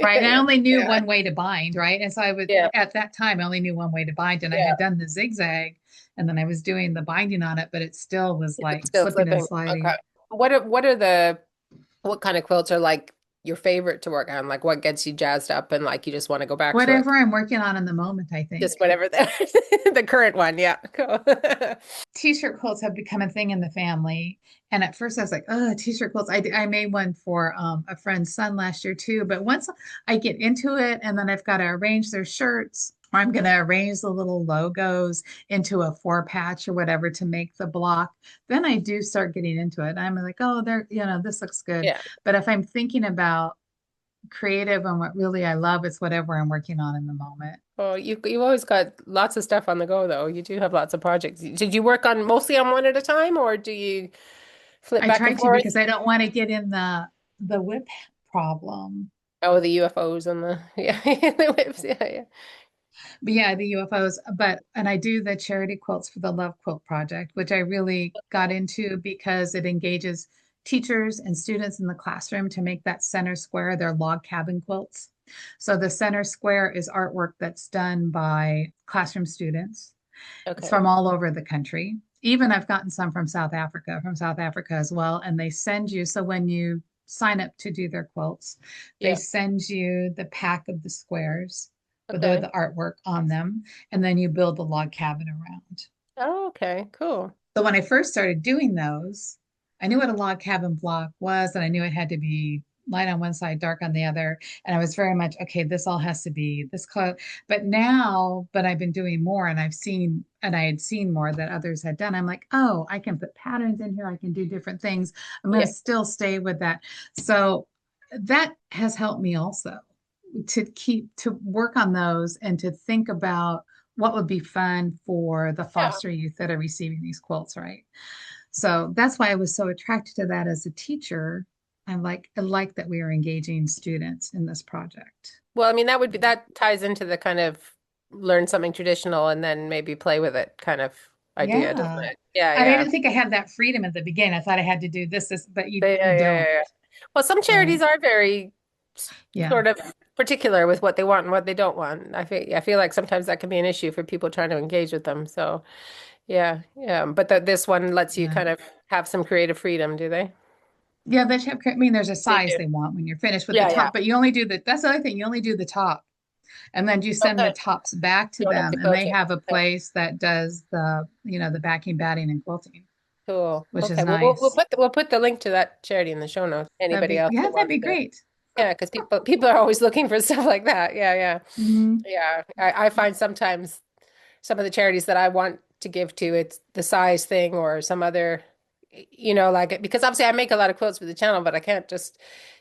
Right. And I Yeah. only knew Yeah. one way to bind, right? And so I would, Yeah. at that time, I only knew one way to bind, and I Yeah. had done the zigzag and then I was doing the binding on it, but it still was like It's still slipping and slipping. Okay. sliding. What kind of quilts are like your favorite to work on? Like what gets you jazzed up and like you just want to go back to it? Whatever I'm working on in the moment, I think. Just whatever the current one. Yeah. Cool. T-shirt quilts have become a thing in the family. And at first I was like, oh, t-shirt quilts. I made one for a friend's son last year too. But once I get into it and then I've got to arrange their shirts, or I'm going to arrange the little logos into a four patch or whatever to make the block, then I do start getting into it. I'm like, oh, this looks good. Yeah. But if I'm thinking about creative and what really I love, it's whatever I'm working on in the moment. Well, you've always got lots of stuff on the go though. You do have lots of projects. Did you work on mostly on one at a time or do you flip I back try and to forth? because I don't want to get in the whip problem. Oh, the UFOs and the yeah, the whips. Yeah, yeah. But yeah, the UFOs. And I do the charity quilts for the Love Quilt Project, which I really got into because it engages teachers and students in the classroom to make that center square their log cabin quilts. So the center square is artwork that's done by classroom students. It's Okay. from all over the country. Even I've gotten some from South Africa as well. And they send you, so when you sign up to do their quilts, they Yeah. send you the pack of the squares with Okay. the artwork on them. And then you build the log cabin around. Oh, okay. Cool. So when I first started doing those, I knew what a log cabin block was, and I knew it had to be light on one side, dark on the other. And I was very much, okay, this all has to be this color. But I've been doing more and I had seen more that others had done. I'm like, oh, I can put patterns in here. I can do different things. I'm going Yeah. to still stay with that. So that has helped me also to work on those and to think about what would be fun for the Yeah. foster youth that are receiving these quilts, right? So that's why I was so attracted to that as a teacher. I like that we are engaging students in this project. Well, I mean, that ties into the kind of learn something traditional and then maybe play with it kind of idea, doesn't Yeah. it? Yeah, And I yeah. didn't think I had that freedom at the beginning. I thought I had to do this, but Yeah, you yeah, don't, yeah, yeah. Well, some charities right? are very Yeah. sort of particular with what they want and what they don't want. I feel like sometimes that can be an issue for people trying to engage with them. So, yeah, yeah. But this one lets you Yeah. kind of have some creative freedom, do they? Yeah, I mean, there's a They size do. they want when you're finished with the Yeah, yeah. top, but you only do that's the other thing. You only do the top. And then you send the Okay. tops back to You don't have them, to and they quilting. have a Okay. place that does the backing, batting, and quilting, Cool. which is Okay. Well, nice. we'll put the link to that charity in the show notes. Anybody else that That'd wants be to. great. Yeah, because people are always looking for stuff like that. Yeah, yeah. Hmm. Yeah. I find sometimes some of the charities that I want to give to, it's the size thing or some other, like because obviously I make a lot of quilts for the channel, but I can't just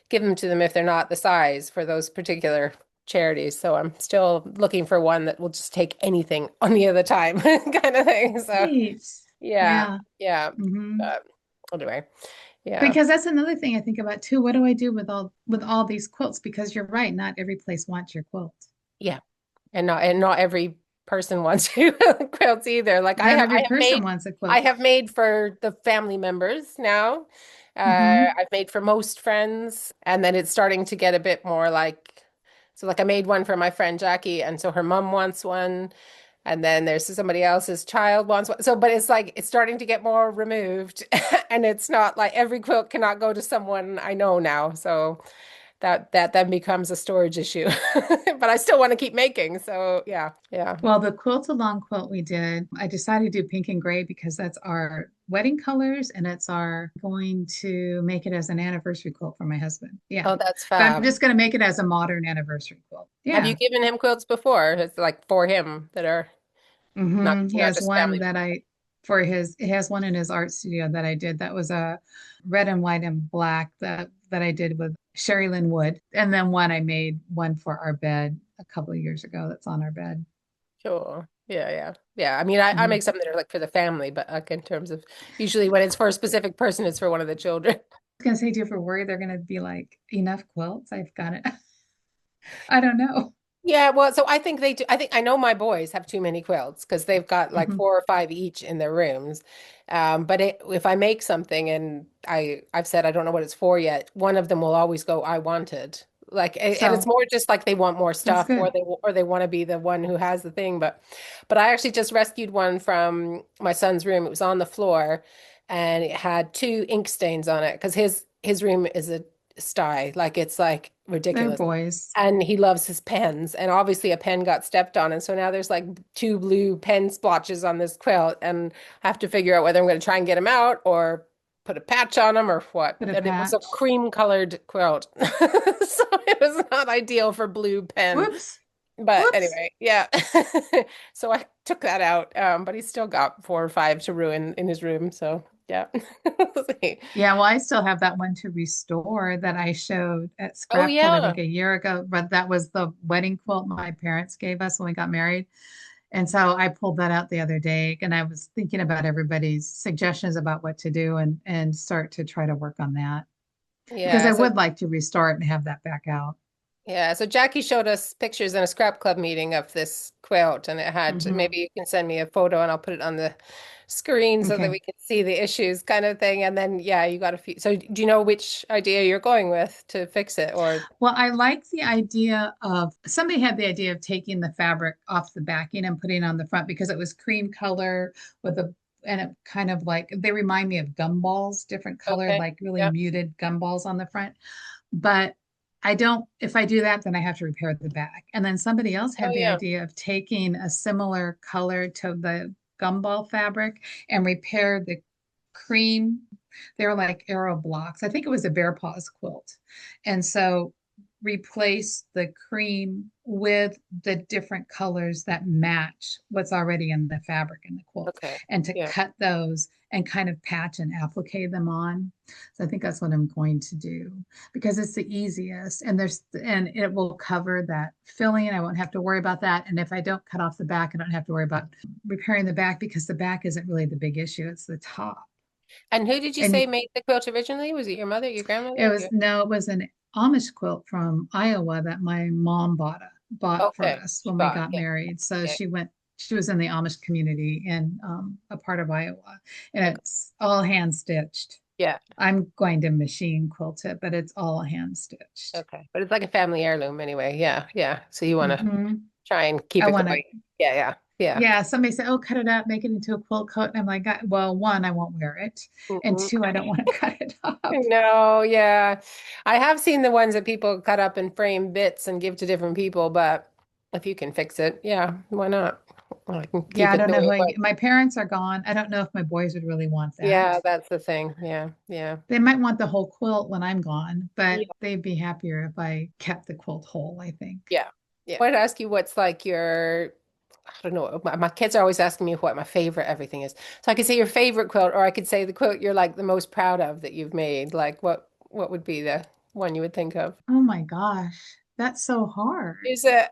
give them to them if they're not the size for those particular charities. So I'm still looking for one that will just take anything any of the time kind of thing. So Great. yeah, Yeah. yeah. Hmm. But anyway, yeah, Because that's another thing I think about too. What do I do with all these quilts? Because you're right, not every place wants your quilt. yeah. And not every person wants quilts either. Like Not every person wants a I quilt. have made for the family members now. I've made for most friends, and then it's starting to get a bit more like, so like I made one for my friend Jackie, and so her mom wants one, and then there's somebody else's child wants one. So, but it's like it's starting to get more removed, and it's not like every quilt cannot go to someone I know now. So that then becomes a storage issue. But I still want to keep making. So yeah, yeah. Well, the quilt along quilt we did, I decided to do pink and gray because that's our wedding colors and it's our going to make it as an anniversary quilt for my husband. Yeah. Oh, that's But I'm fab. just going to make it as a modern anniversary quilt. Have you Yeah. given him quilts before? It's like for him that are He not has just one family. that he has one in his art studio that I did. That was a red and white and black that I did with Sherry Lynn Wood. And then I made one for our bed a couple of years ago that's on our bed. Sure. Yeah, yeah. Yeah. I mean, I Mhm. make some that are like for the family, but like in terms of usually when it's for a specific person, it's for one of the children. I was gonna say, do you ever worry they're gonna be like, enough quilts? I've got it. I don't know. Yeah, well, so I think they do. I think I know my boys have too many quilts because they've got like Mhm. 4 or 5 each in their rooms. But if I make something and I've said I don't know what it's for yet, one of them will always go, I want it. Like, and it's So more just like they want more that's stuff, good. or they want to be the one who has the thing. But I actually just rescued one from my son's room. It was on the floor, and it had 2 ink stains on it because his room is a sty, like it's like They're ridiculous. boys. And he loves his pens. And obviously a pen got stepped on. And so now there's like 2 blue pen splotches on this quilt. And I have to figure out whether I'm going to try and get him out or put a patch on him or what. Put a And it was a patch. cream colored quilt. So it was not ideal for blue pen. Whoops. But Whoops. anyway, yeah. So I took that out. But he's still got 4 or 5 to ruin in his room. So yeah. We'll see. Yeah, well, I still have that one to restore that I showed at Oh Scrap Quilt, I yeah. think a year ago, but that was the wedding quilt my parents gave us when we got married. And so I pulled that out the other day and I was thinking about everybody's suggestions about what to do and start to try to work on that because Yeah. I So would like to restore it and have that back out. yeah, so Jackie showed us pictures in a scrap club meeting of this quilt, and it had, Hmm. maybe you can send me a photo and I'll put it on the screen so that Okay. we can see the issues kind of thing. And then, yeah, you got a few. So do you know which idea you're going with to fix it? Or, Well, I like the idea of somebody had the idea of taking the fabric off the backing and putting it on the front because it was cream color with a and it kind of like they remind me of gumballs, different colored, okay, like really yeah. muted gumballs on the front. But I don't, if I do that, then I have to repair the back. And then somebody else Oh, had the yeah. idea of taking a similar color to the gumball fabric and repair the cream. They were like arrow blocks. I think it was a bear paws quilt. And so replace the cream with the different colors that match what's already in the fabric in the quilt Okay, and to yeah. cut those and kind of patch and applique them on. So I think that's what I'm going to do because it's the easiest and it will cover that filling. I won't have to worry about that. And if I don't cut off the back, I don't have to worry about repairing the back because the back isn't really the big issue. It's the top. And who did you And say made the quilt originally? Was it your mother, your it grandmother? was no, it was an Amish quilt from Iowa that my mom bought for Okay, us you when we bought. got Yeah, married. So yeah. she was in the Amish community in a part of Iowa, and Okay, it's all hand stitched. yeah. I'm going to machine quilt it, but it's all hand stitched. Okay. But it's like a family heirloom anyway. Yeah, yeah. So you want to Hmm. try and keep I it want to, going. Yeah, yeah, yeah. yeah. Somebody said, "Oh, cut it up, make it into a quilt coat," and I'm like, "Well, one, I won't wear it, and Mm-mm. two, I don't want to cut it up." No, yeah. I have seen the ones that people cut up and frame bits and give to different people, but if you can fix it, yeah, why not? I can Yeah, keep I it don't the know way who it was. my parents are gone. I don't know if my boys would really want that. Yeah, that's the thing. Yeah, yeah. They might want the whole quilt when I'm gone, but Yeah, they'd be happier if I kept the quilt whole, I think. yeah. Yeah. I wanted to ask you what's like your, I don't know, my kids are always asking me what my favorite everything is. So I could say your favorite quilt, or I could say the quilt you're like the most proud of that you've made. Like what would be the one you would think of? Oh my gosh, that's so hard. Is it?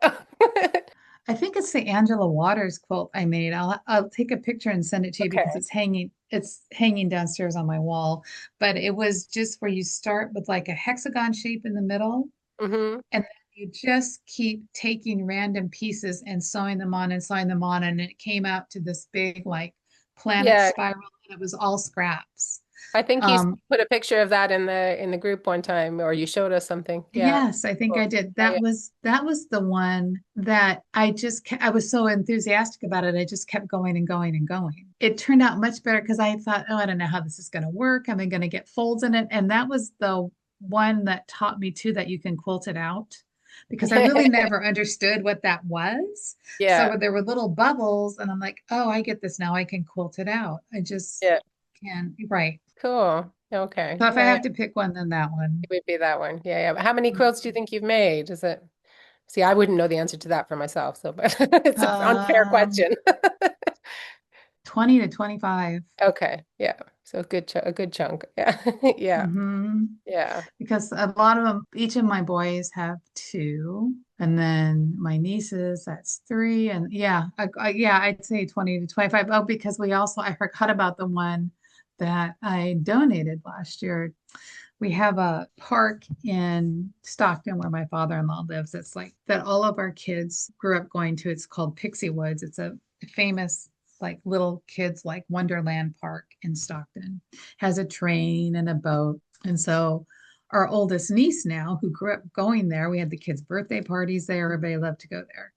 I think it's the Angela Waters quilt I made. I'll take a picture and send it to you because Okay. it's hanging downstairs on my wall. But it was just where you start with like a hexagon shape in the middle Mm-hmm. and you just keep taking random pieces and sewing them on and sewing them on, and it came out to this big like planet Yeah. spiral, and it was all scraps. I think you Um, put a picture of that in the group one time, or you showed us something. Yeah. yes, I think Cool. I did. Yeah, That was the one that I was so enthusiastic about it. I just kept going and going and going. It turned out much better because I thought, oh, I don't know how this is going to work. Am I going to get folds in it? And that was the one that taught me too that you can quilt it out because I yeah. really never understood what that was. Yeah. So there were little bubbles, and I'm like, oh, I get this now. I can quilt it out. I just Yeah. can. Right. Cool. Okay. So if I Yeah, yeah. have to pick one, then that one. It would be that one. Yeah, yeah. But how many quilts do you think you've made? Is it? See, I wouldn't know the answer to that for myself, so but it's an unfair Um, question. 20 to 25. Okay. Yeah. So a good chunk. Yeah. Yeah. Hmm. Yeah. Because a lot of them, each of my boys have two, and then my nieces, that's three. And yeah, yeah, I'd say 20 to 25. Oh, because I forgot about the one that I donated last year. We have a park in Stockton where my father-in-law lives. It's like that all of our kids grew up going to. It's called Pixie Woods. It's a famous like little kids like Wonderland Park in Stockton. Has a train and a boat. And so our oldest niece now, who grew up going there, we had the kids' birthday parties there. Everybody loved to go there,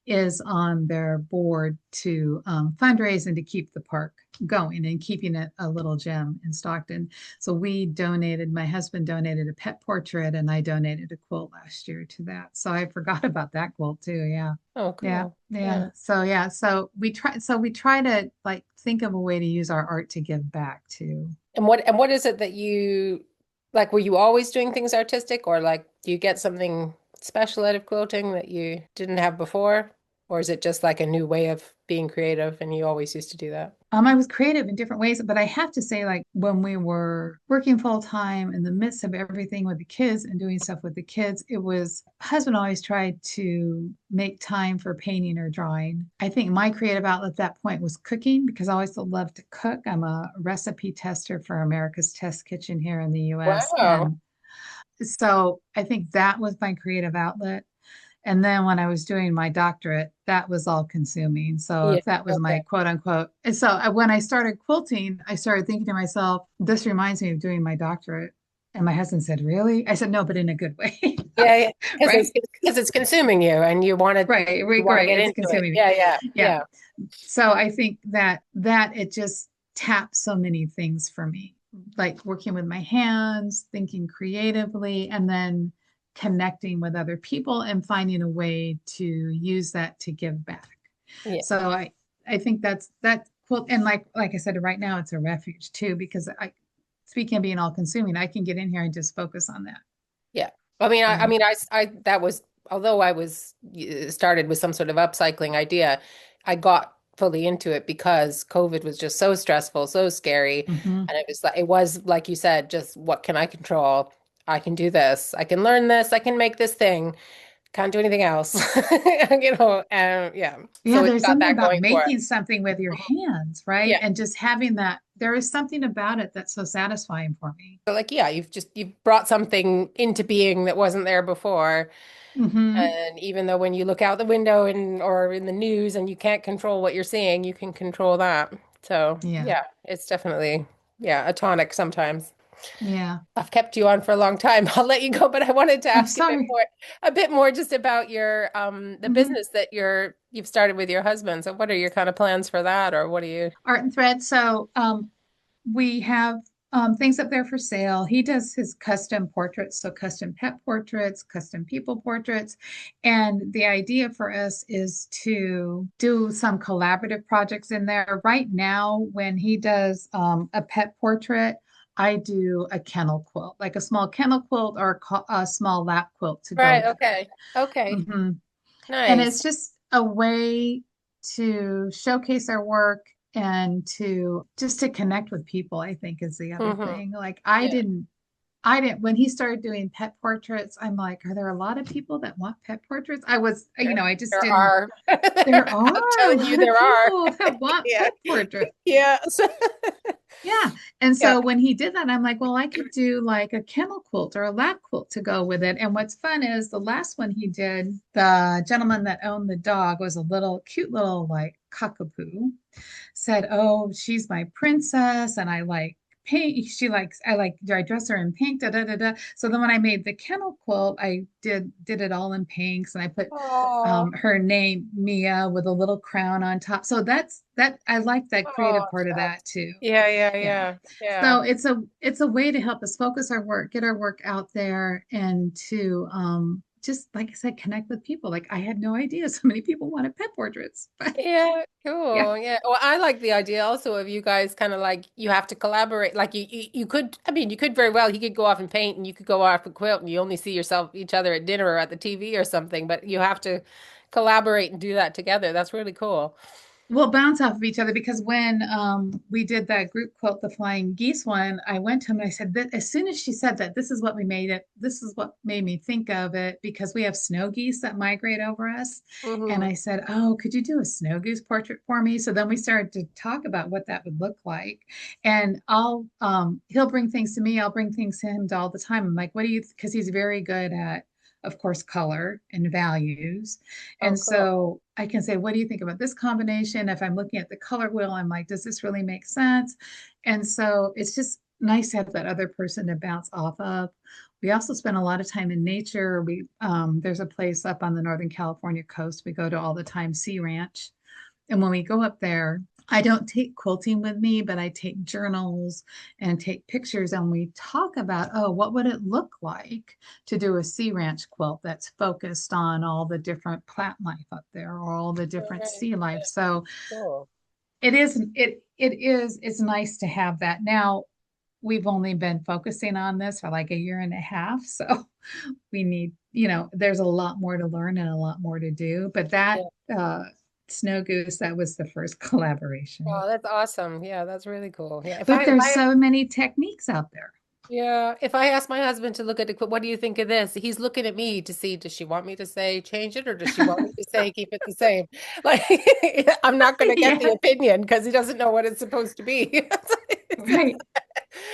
is on their board to fundraise and to keep the park going and keeping it a little gem in Stockton. So my husband donated a pet portrait, and I donated a quilt last year to that. So I forgot about that quilt too. Yeah. Oh, Yeah. cool. Yeah. Yeah. So yeah. So we try to like think of a way to use our art to give back to. And what is it that you like? Were you always doing things artistic, or like do you get something special out of quilting that you didn't have before? Or is it just like a new way of being creative and you always used to do that? I was creative in different ways, but I have to say, like when we were working full time in the midst of everything with the kids and doing stuff with the kids, husband always tried to make time for painting or drawing. I think my creative outlet at that point was cooking because I always loved to cook. I'm a recipe tester for America's Test Kitchen here in the US. Wow. And so I think that was my creative outlet. And then when I was doing my doctorate, that was all consuming. So Yeah. if that was Okay. my quote unquote, and so when I started quilting, I started thinking to myself, this reminds me of doing my doctorate. And my husband said, really? I said, no, but in a good way. Yeah, yeah. Right. Because it's consuming you and Right. you Right. want to Right. get It's into it. consuming me. Yeah, yeah, Yeah. yeah. So I think that it just taps so many things for me, like working with my hands, thinking creatively, and then connecting with other people and finding a way to use that to give back. Yeah. So I think that cool. And like I said, right now it's a refuge too, because speaking of being all consuming, I can get in here and just focus on that. Yeah. I Yeah. mean, that was, although I was started with some sort of upcycling idea, I got fully into it because COVID was just so stressful, so scary. Hmm. And it was like you said, just what can I control? I can do this. I can learn this. I can make this thing. Can't do anything else. Yeah. Yeah, So it's there's got something that about going for it. making something with your Mhm. hands, right? Yeah. And just having that, there is something about it that's so satisfying for me. So like, yeah, you've brought something into being that wasn't there before. Hmm. And even though when you look out the window or in the news and you can't control what you're seeing, you can control that. So Yeah. yeah, it's definitely, yeah, a tonic sometimes. Yeah. I've kept you on for a long time. I'll let you go, but I wanted to I'm ask sorry. a bit more just about your the Hmm. business that you've started with your husband. So what are your kind of plans for that, or what do you? Art and thread. So we have things up there for sale. He does his custom portraits, so custom pet portraits, custom people portraits. And the idea for us is to do some collaborative projects in there. Right now, when he does a pet portrait, I do a kennel quilt, like a small kennel quilt or a small lap quilt to go Right, with it. okay. Okay. Hmm. And Nice. it's just a way to showcase our work and to connect with people, I think is the other Hmm. thing. Like Yeah. when he started doing pet portraits, I'm like, are there a lot of people that want pet portraits? I just There didn't. are. There are I'm a telling you, lot of there are. people that want Yeah. pet portraits. Yes. Yeah. And Yeah. so when he did that, I'm like, well, I could do like a kennel quilt or a lap quilt to go with it. And what's fun is the last one he did, the gentleman that owned the dog was a little cute little like cockapoo, said, "Oh, she's my princess, and I like pink. She likes I dress her in pink, da da da da." So then when I made the kennel quilt, I did it all in pinks, and I put Oh, her name Mia with a little crown on top. So that I like that creative oh, part of shucks. that too. Yeah, yeah, Yeah. yeah, yeah. So it's a way to help us focus our work, get our work out there, and to just like I said, connect with people. Like I had no idea so many people wanted pet portraits. But Yeah, yeah. cool. Yeah. Well, I like the idea also of you guys kind of like you have to collaborate. Like you could, I mean, you could very well, he could go off and paint and you could go off and quilt and you only see each other at dinner or at the TV or something, but you have to collaborate and do that together. That's really cool. We'll bounce off of each other because when we did that group quilt, the flying geese one, I went to him and I said that as soon as she said that, this is what we made it. This is what made me think of it because we have snow geese that migrate over us. And Hmm. I said, "Oh, could you do a snow goose portrait for me?" So then we started to talk about what that would look like. And he'll bring things to me, I'll bring things to him all the time. I'm like, "What do you?" Because he's very good at, of course, color and values. Oh, And cool. so I can say, what do you think about this combination? If I'm looking at the color wheel, I'm like, does this really make sense? And so it's just nice to have that other person to bounce off of. We also spend a lot of time in nature. There's a place up on the Northern California coast we go to all the time, Sea Ranch. And when we go up there, I don't take quilting with me, but I take journals and take pictures, and we talk about, oh, what would it look like to do a sea ranch quilt that's focused on all the different plant life up there or all the All different right. sea life. So Cool. it's nice to have that. Now we've only been focusing on this for like a year and a half, so we need, there's a lot more to learn and a lot more to do. But that Yeah. uh, snow goose, that was the first collaboration. Oh, that's awesome. Yeah, that's really cool. Yeah. But there's so many techniques out there. Yeah, if I ask my husband to look at it, what do you think of this? He's looking at me to see, does she want me to say change it or does she want me to say keep it the same? Like, I'm not going to get the Yeah, opinion because he doesn't know what it's supposed to be. right.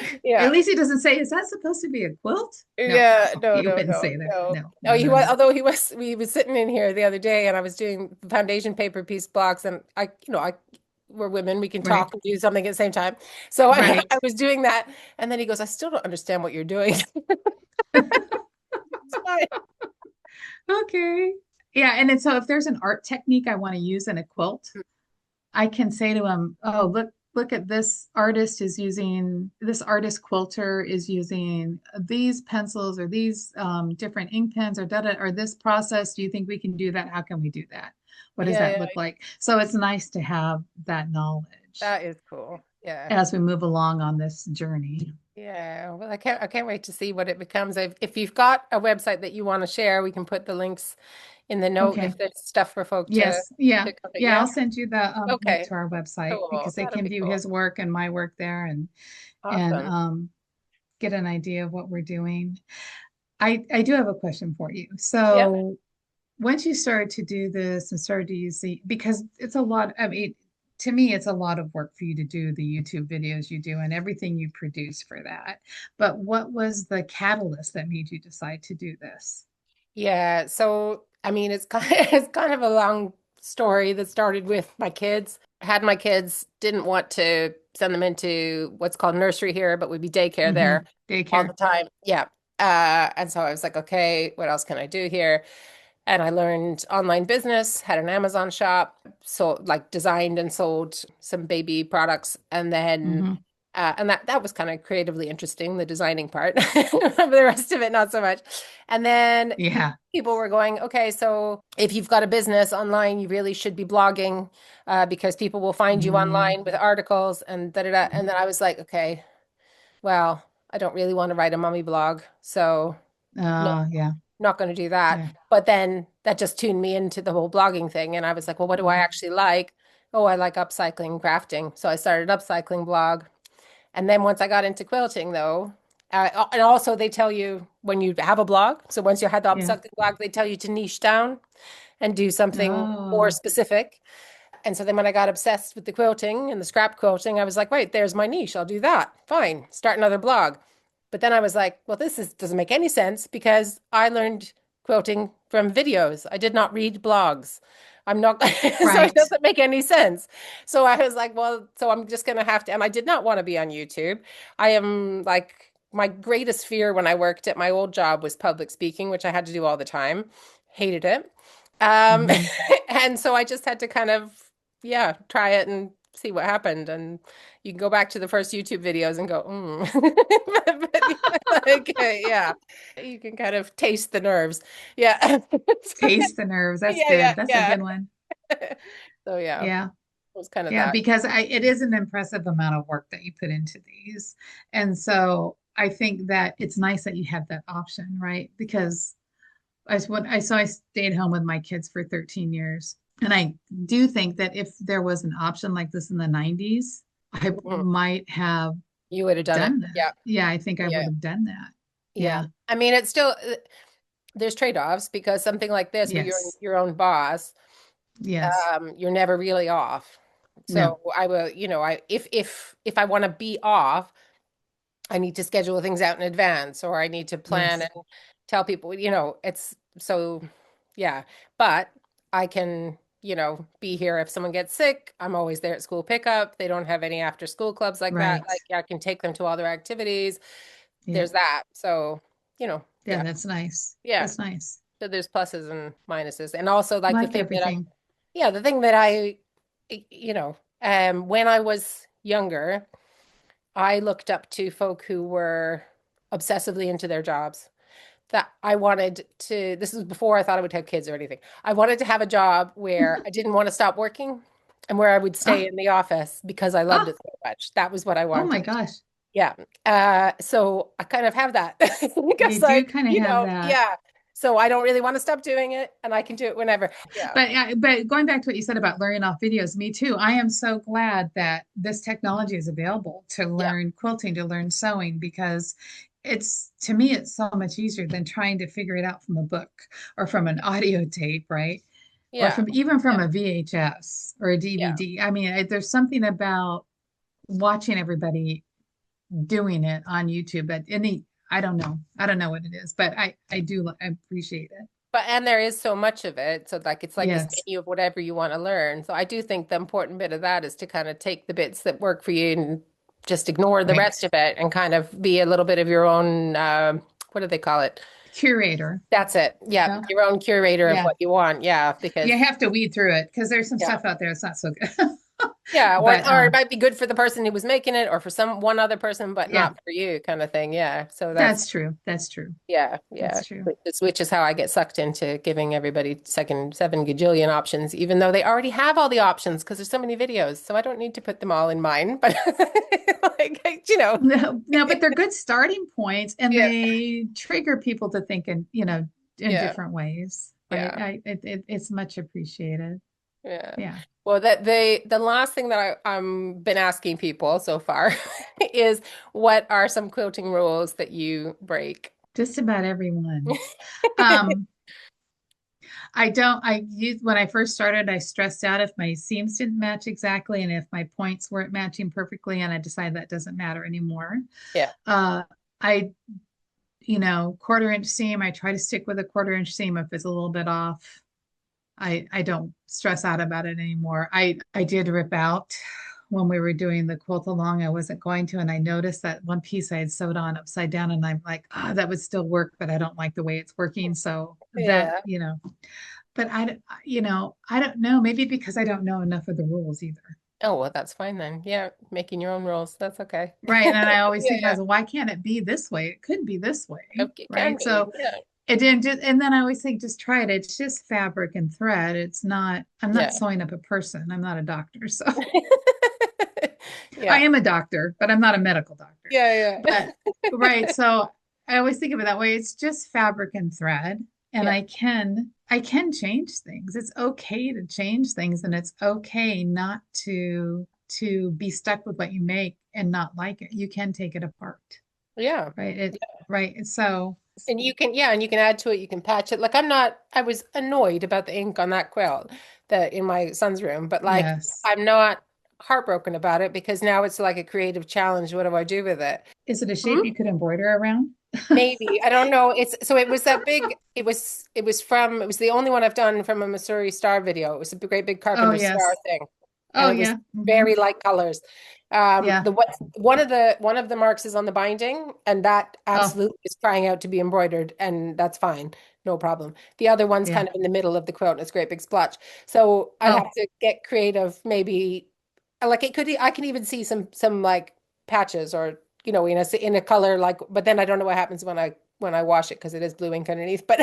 At Yeah. least he doesn't say, is that supposed to be a quilt? No, Yeah, no, he no, wouldn't no, say that. no. No, Oh, no, no, no. although we was sitting in here the other day and I was doing foundation paper piece blocks and we're women, we can Right, talk and do something at the same time. So right. I was doing that and then he goes, I still don't understand what you're doing. It's fine. Okay. Yeah, and then so if there's an art technique I want to use in a quilt, I can say to him, "Oh, look at this artist quilter is using these pencils or these different ink pens or or this process. Do you think we can do that? How can we do that? What does Yeah, that yeah, look like?" So it's nice to have that knowledge that is cool. Yeah. as we move along on this journey. Yeah. Well, I can't wait to see what it becomes. If you've got a website that you want to share, we can put the links in the note Okay. if there's stuff for folk Yes. Yeah. to come to. Yeah. Yeah. I'll send you the link Okay. to our website Cool. because they That'll can be view cool. his work and my work there and Awesome. get an idea of what we're doing. I do have a question for you. Yeah. So once you started to do this and started to use because it's a lot, I mean, to me, it's a lot of work for you to do the YouTube videos you do and everything you produce for that. But what was the catalyst that made you decide to do this? Yeah. So, I mean, it's kind of a long story that started with my kids. Had my kids, didn't want to send them into what's called nursery here, but would be daycare Hmm. there all Daycare. the time. Yeah. And so I was like, okay, what else can I do here? And I learned online business, had an Amazon shop, so like designed and sold some baby products, and then Hmm. and that was kind of creatively interesting, the designing part. The rest of it, not so much. And then Yeah. people were going, okay, so if you've got a business online, you really should be blogging because people will find you Mm. online with articles and da da da. And then I was like, okay, well, I don't really want to write a mommy blog, so no, Yeah. not going to do that. Yeah. But then that just tuned me into the whole blogging thing. And I was like, well, what do I Mhm. actually like? Oh, I like upcycling, crafting. So I started an upcycling blog. And then once I got into quilting, though, and also they tell you when you have a blog. So once you had the Yeah. upcycling blog, they tell you to niche down and do something more Oh, specific. And so then when I got obsessed with the quilting and the scrap quilting, I was like, wait, there's my niche. I'll do that. Fine. Start another blog. But then I was like, well, doesn't make any sense because I learned quilting from videos. I did not read blogs. I'm not, so it Right. doesn't make any sense. So I was like, well, so I'm just going to have to, and I did not want to be on YouTube. I am like, my greatest fear when I worked at my old job was public speaking, which I had to do all the time. Hated it. Um, Hmm. and so I just had to kind of, yeah, try it and see what happened. And you can go back to the first YouTube videos and go, okay, yeah, you can kind of taste the nerves. Yeah. Taste the nerves. That's Yeah, good. That's a yeah, good one. yeah. So yeah, it Yeah. was kind of Yeah, that. because it is an impressive amount of work that you put into these. And so I think that it's nice that you have that option, right? Because I stayed home with my kids for 13 years. And I do think that if there was an option like this in the 90s, I Mhm. might have You would have done it. done that. Yeah, Yeah, I think I would yeah, have done that. yeah. Yeah. I mean, it's still there's trade-offs because something like this, where you're Yes. your own boss, Yes. you're never really off. No. So I will, if I want to be off, I need to schedule things out in advance, or I need to plan Yes. and tell people, it's so, yeah. But I can, be here if someone gets sick. I'm always there at school pickup. They don't have any after school clubs like that. Right. Like I can take them to all their activities. Yeah. There's that. So, Yeah, yeah, that's nice. yeah. That's nice. So there's pluses and minuses. And also like Like everything. the thing that when I was younger, I looked up to folk who were obsessively into their jobs. That I wanted to, this was before I thought I would have kids or anything. I wanted to have a job where I didn't want to stop working and where I would stay Oh, in the office because I loved oh, it so much. That was what I oh my wanted. gosh. Yeah. So I kind of have that because You do kind of have that. yeah. So I don't really want to stop doing it and I can do it whenever. Yeah. But going back to what you said about learning off videos, me too. I am so glad that this technology is available to Yeah. learn quilting, to learn sewing, because it's to me it's so much easier than trying to figure it out from a book or from an audio tape, right? Or Yeah. from even Yeah. from a VHS or a Yeah. DVD. I mean, there's something about watching everybody doing it on YouTube at any, I don't know. I don't know what it is, but I appreciate it. But and there is so much of it. So like it's like this Yes. menu of whatever you want to learn. So I do think the important bit of that is to kind of take the bits that work for you and just ignore the Right. rest of it and kind of be a little bit of your own what do they call it? Curator. That's it. Yeah. Yeah. Your own curator of Yeah. what you want. Yeah. Because You have to weed through it because there's some yeah. stuff out there that's not so good. Yeah, But or it might be good for the person who was making it or for one other person, but yeah, not for you kind of thing. Yeah. So that's true. That's true. yeah, yeah. That's true. Which is how I get sucked into giving everybody second seven gajillion options, even though they already have all the options because there's so many videos. So I don't need to put them all in mine, but like. No, no, but they're good starting points and Yeah, they trigger people to think in yeah, different ways. Right. yeah, It's much appreciated. yeah. Yeah. Well, the last thing that I'm been asking people so far is what are some quilting rules that you break? Just about everyone. Um, I used when I first started, I stressed out if my seams didn't match exactly and if my points weren't matching perfectly, and I decided that doesn't matter anymore. Yeah. Uh, I, quarter-inch seam, I try to stick with a quarter-inch seam if it's a little bit off. I don't stress out about it anymore. I did rip out when we were doing the quilt along. I wasn't going to, and I noticed that one piece I had sewed on upside down, and I'm like, that would still work, but I don't like the way it's working. So that, Yeah. but I don't know. Maybe because I don't know enough of the rules either. Oh, well, that's fine then. Yeah, making your own rules. That's okay. Right. And I always think, Yeah. why can't it be this way? It could be this way. Okay, it can Right. be. So Yeah. it didn't just, and then I always think, just try it. It's just fabric and thread. I'm not Yeah. sewing up a person. I'm not a doctor. So I Yeah. am a doctor, but I'm not a medical doctor. Yeah, yeah. But right. So I always think of it that way. It's just fabric and thread. And Yeah. I can change things. It's okay to change things, and it's okay not to be stuck with what you make and not like it. You can take it apart. Yeah. Right. Right. So, And you can, and you can add to it, you can patch it. Like I was annoyed about the ink on that quilt that in my son's room, but like yes. I'm not heartbroken about it because now it's like a creative challenge. What do I do with it? Is it a Hmm? shape you could embroider around? Maybe. I don't know. It was that big, it was the only one I've done from a Missouri Star video. It was a great big Oh, Carpenter Star yes. thing. Oh, And it was yeah. very light colors. Yeah. One of the marks is on the binding, and that Oh, absolutely is crying out to be embroidered, and that's fine, no problem. The other one's yeah. kind of in the middle of the quilt, and it's a great big splotch. So I'd Oh, have to get creative, maybe like I can even see some like patches or in a color like, but then I don't know what happens when I wash it because it is blue ink underneath, but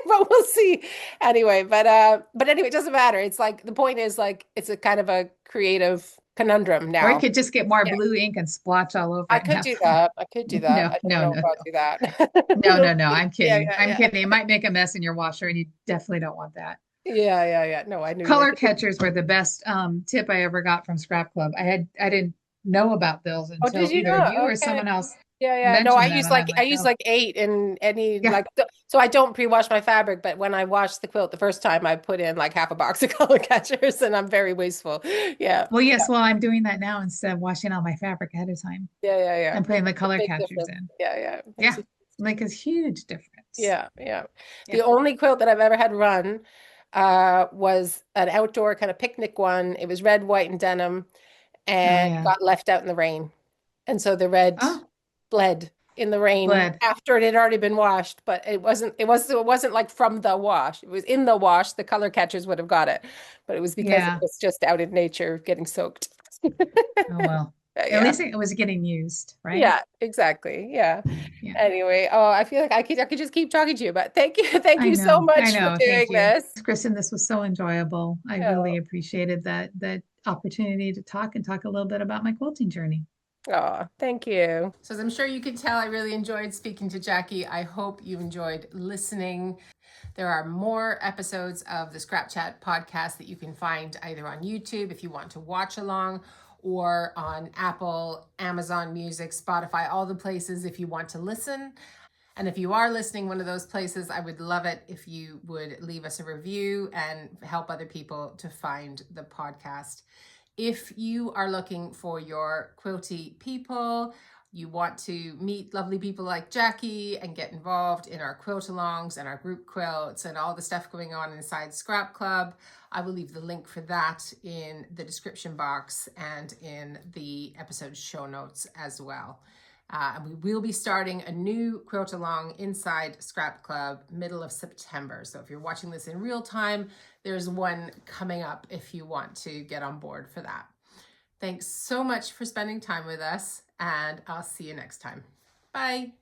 but we'll see anyway. But anyway, it doesn't matter. It's like the point is like it's a kind of a creative conundrum or you now. could just get more Yeah, blue ink and splotch all over I it and could have do fun. that. I could do that. No, I don't no, know if no, I'll no. do that. No, We'll no, no. see. I'm Yeah, kidding. yeah, I'm yeah. kidding. It might make a mess in your washer and you definitely don't want that. Yeah, yeah, yeah. No, I knew you were Color kidding. catchers were the best tip I ever got from Scrap Club. I didn't know about those Oh, did until you either not? you or Okay. someone else Yeah, yeah. No, mentioned them, and I'm I like, use oh, like 8 in any yeah. like so I don't pre-wash my fabric, but when I wash the quilt the first time I put in like half a box of color catchers and I'm very wasteful. Yeah. Well, Yeah. yes. Well, I'm doing that now instead of washing all my fabric ahead of time. Yeah, yeah, yeah. I'm putting the Makes a color big catchers difference. in. Yeah, yeah. Makes Yeah, a like a huge difference. Yeah, yeah. Yeah. The only quilt that I've ever had run was an outdoor kind of picnic one. It was red, white, and denim Oh and yeah. got left out in the rain. And so the red Oh, bled in the rain bled. after it had already been washed, but it wasn't like from the wash. It was in the wash. The color catchers would have got it, but it was because it Yeah. was just out in nature getting soaked. Oh well. At Yeah. least it was getting used, right? Yeah, exactly. Yeah. Yeah. Anyway, oh, I feel like I could just keep talking to you, but thank you. Thank I you so know. I much for know. doing Thank you. this. Kristen, this was so enjoyable. I Oh, really appreciated that opportunity to talk a little bit about my quilting journey. oh, thank you. So as I'm sure you can tell, I really enjoyed speaking to Jaci. I hope you enjoyed listening. There are more episodes of the Scrap Chat podcast that you can find either on YouTube if you want to watch along, or on Apple, Amazon Music, Spotify, all the places if you want to listen. And if you are listening one of those places, I would love it if you would leave us a review and help other people to find the podcast. If you are looking for your quilty people, you want to meet lovely people like Jaci and get involved in our quilt alongs and our group quilts and all the stuff going on inside Scrap Club, I will leave the link for that in the description box and in the episode show notes as well. And we will be starting a new quilt along inside Scrap Club middle of September. So if you're watching this in real time, there's one coming up if you want to get on board for that. Thanks so much for spending time with us, and I'll see you next time. Bye.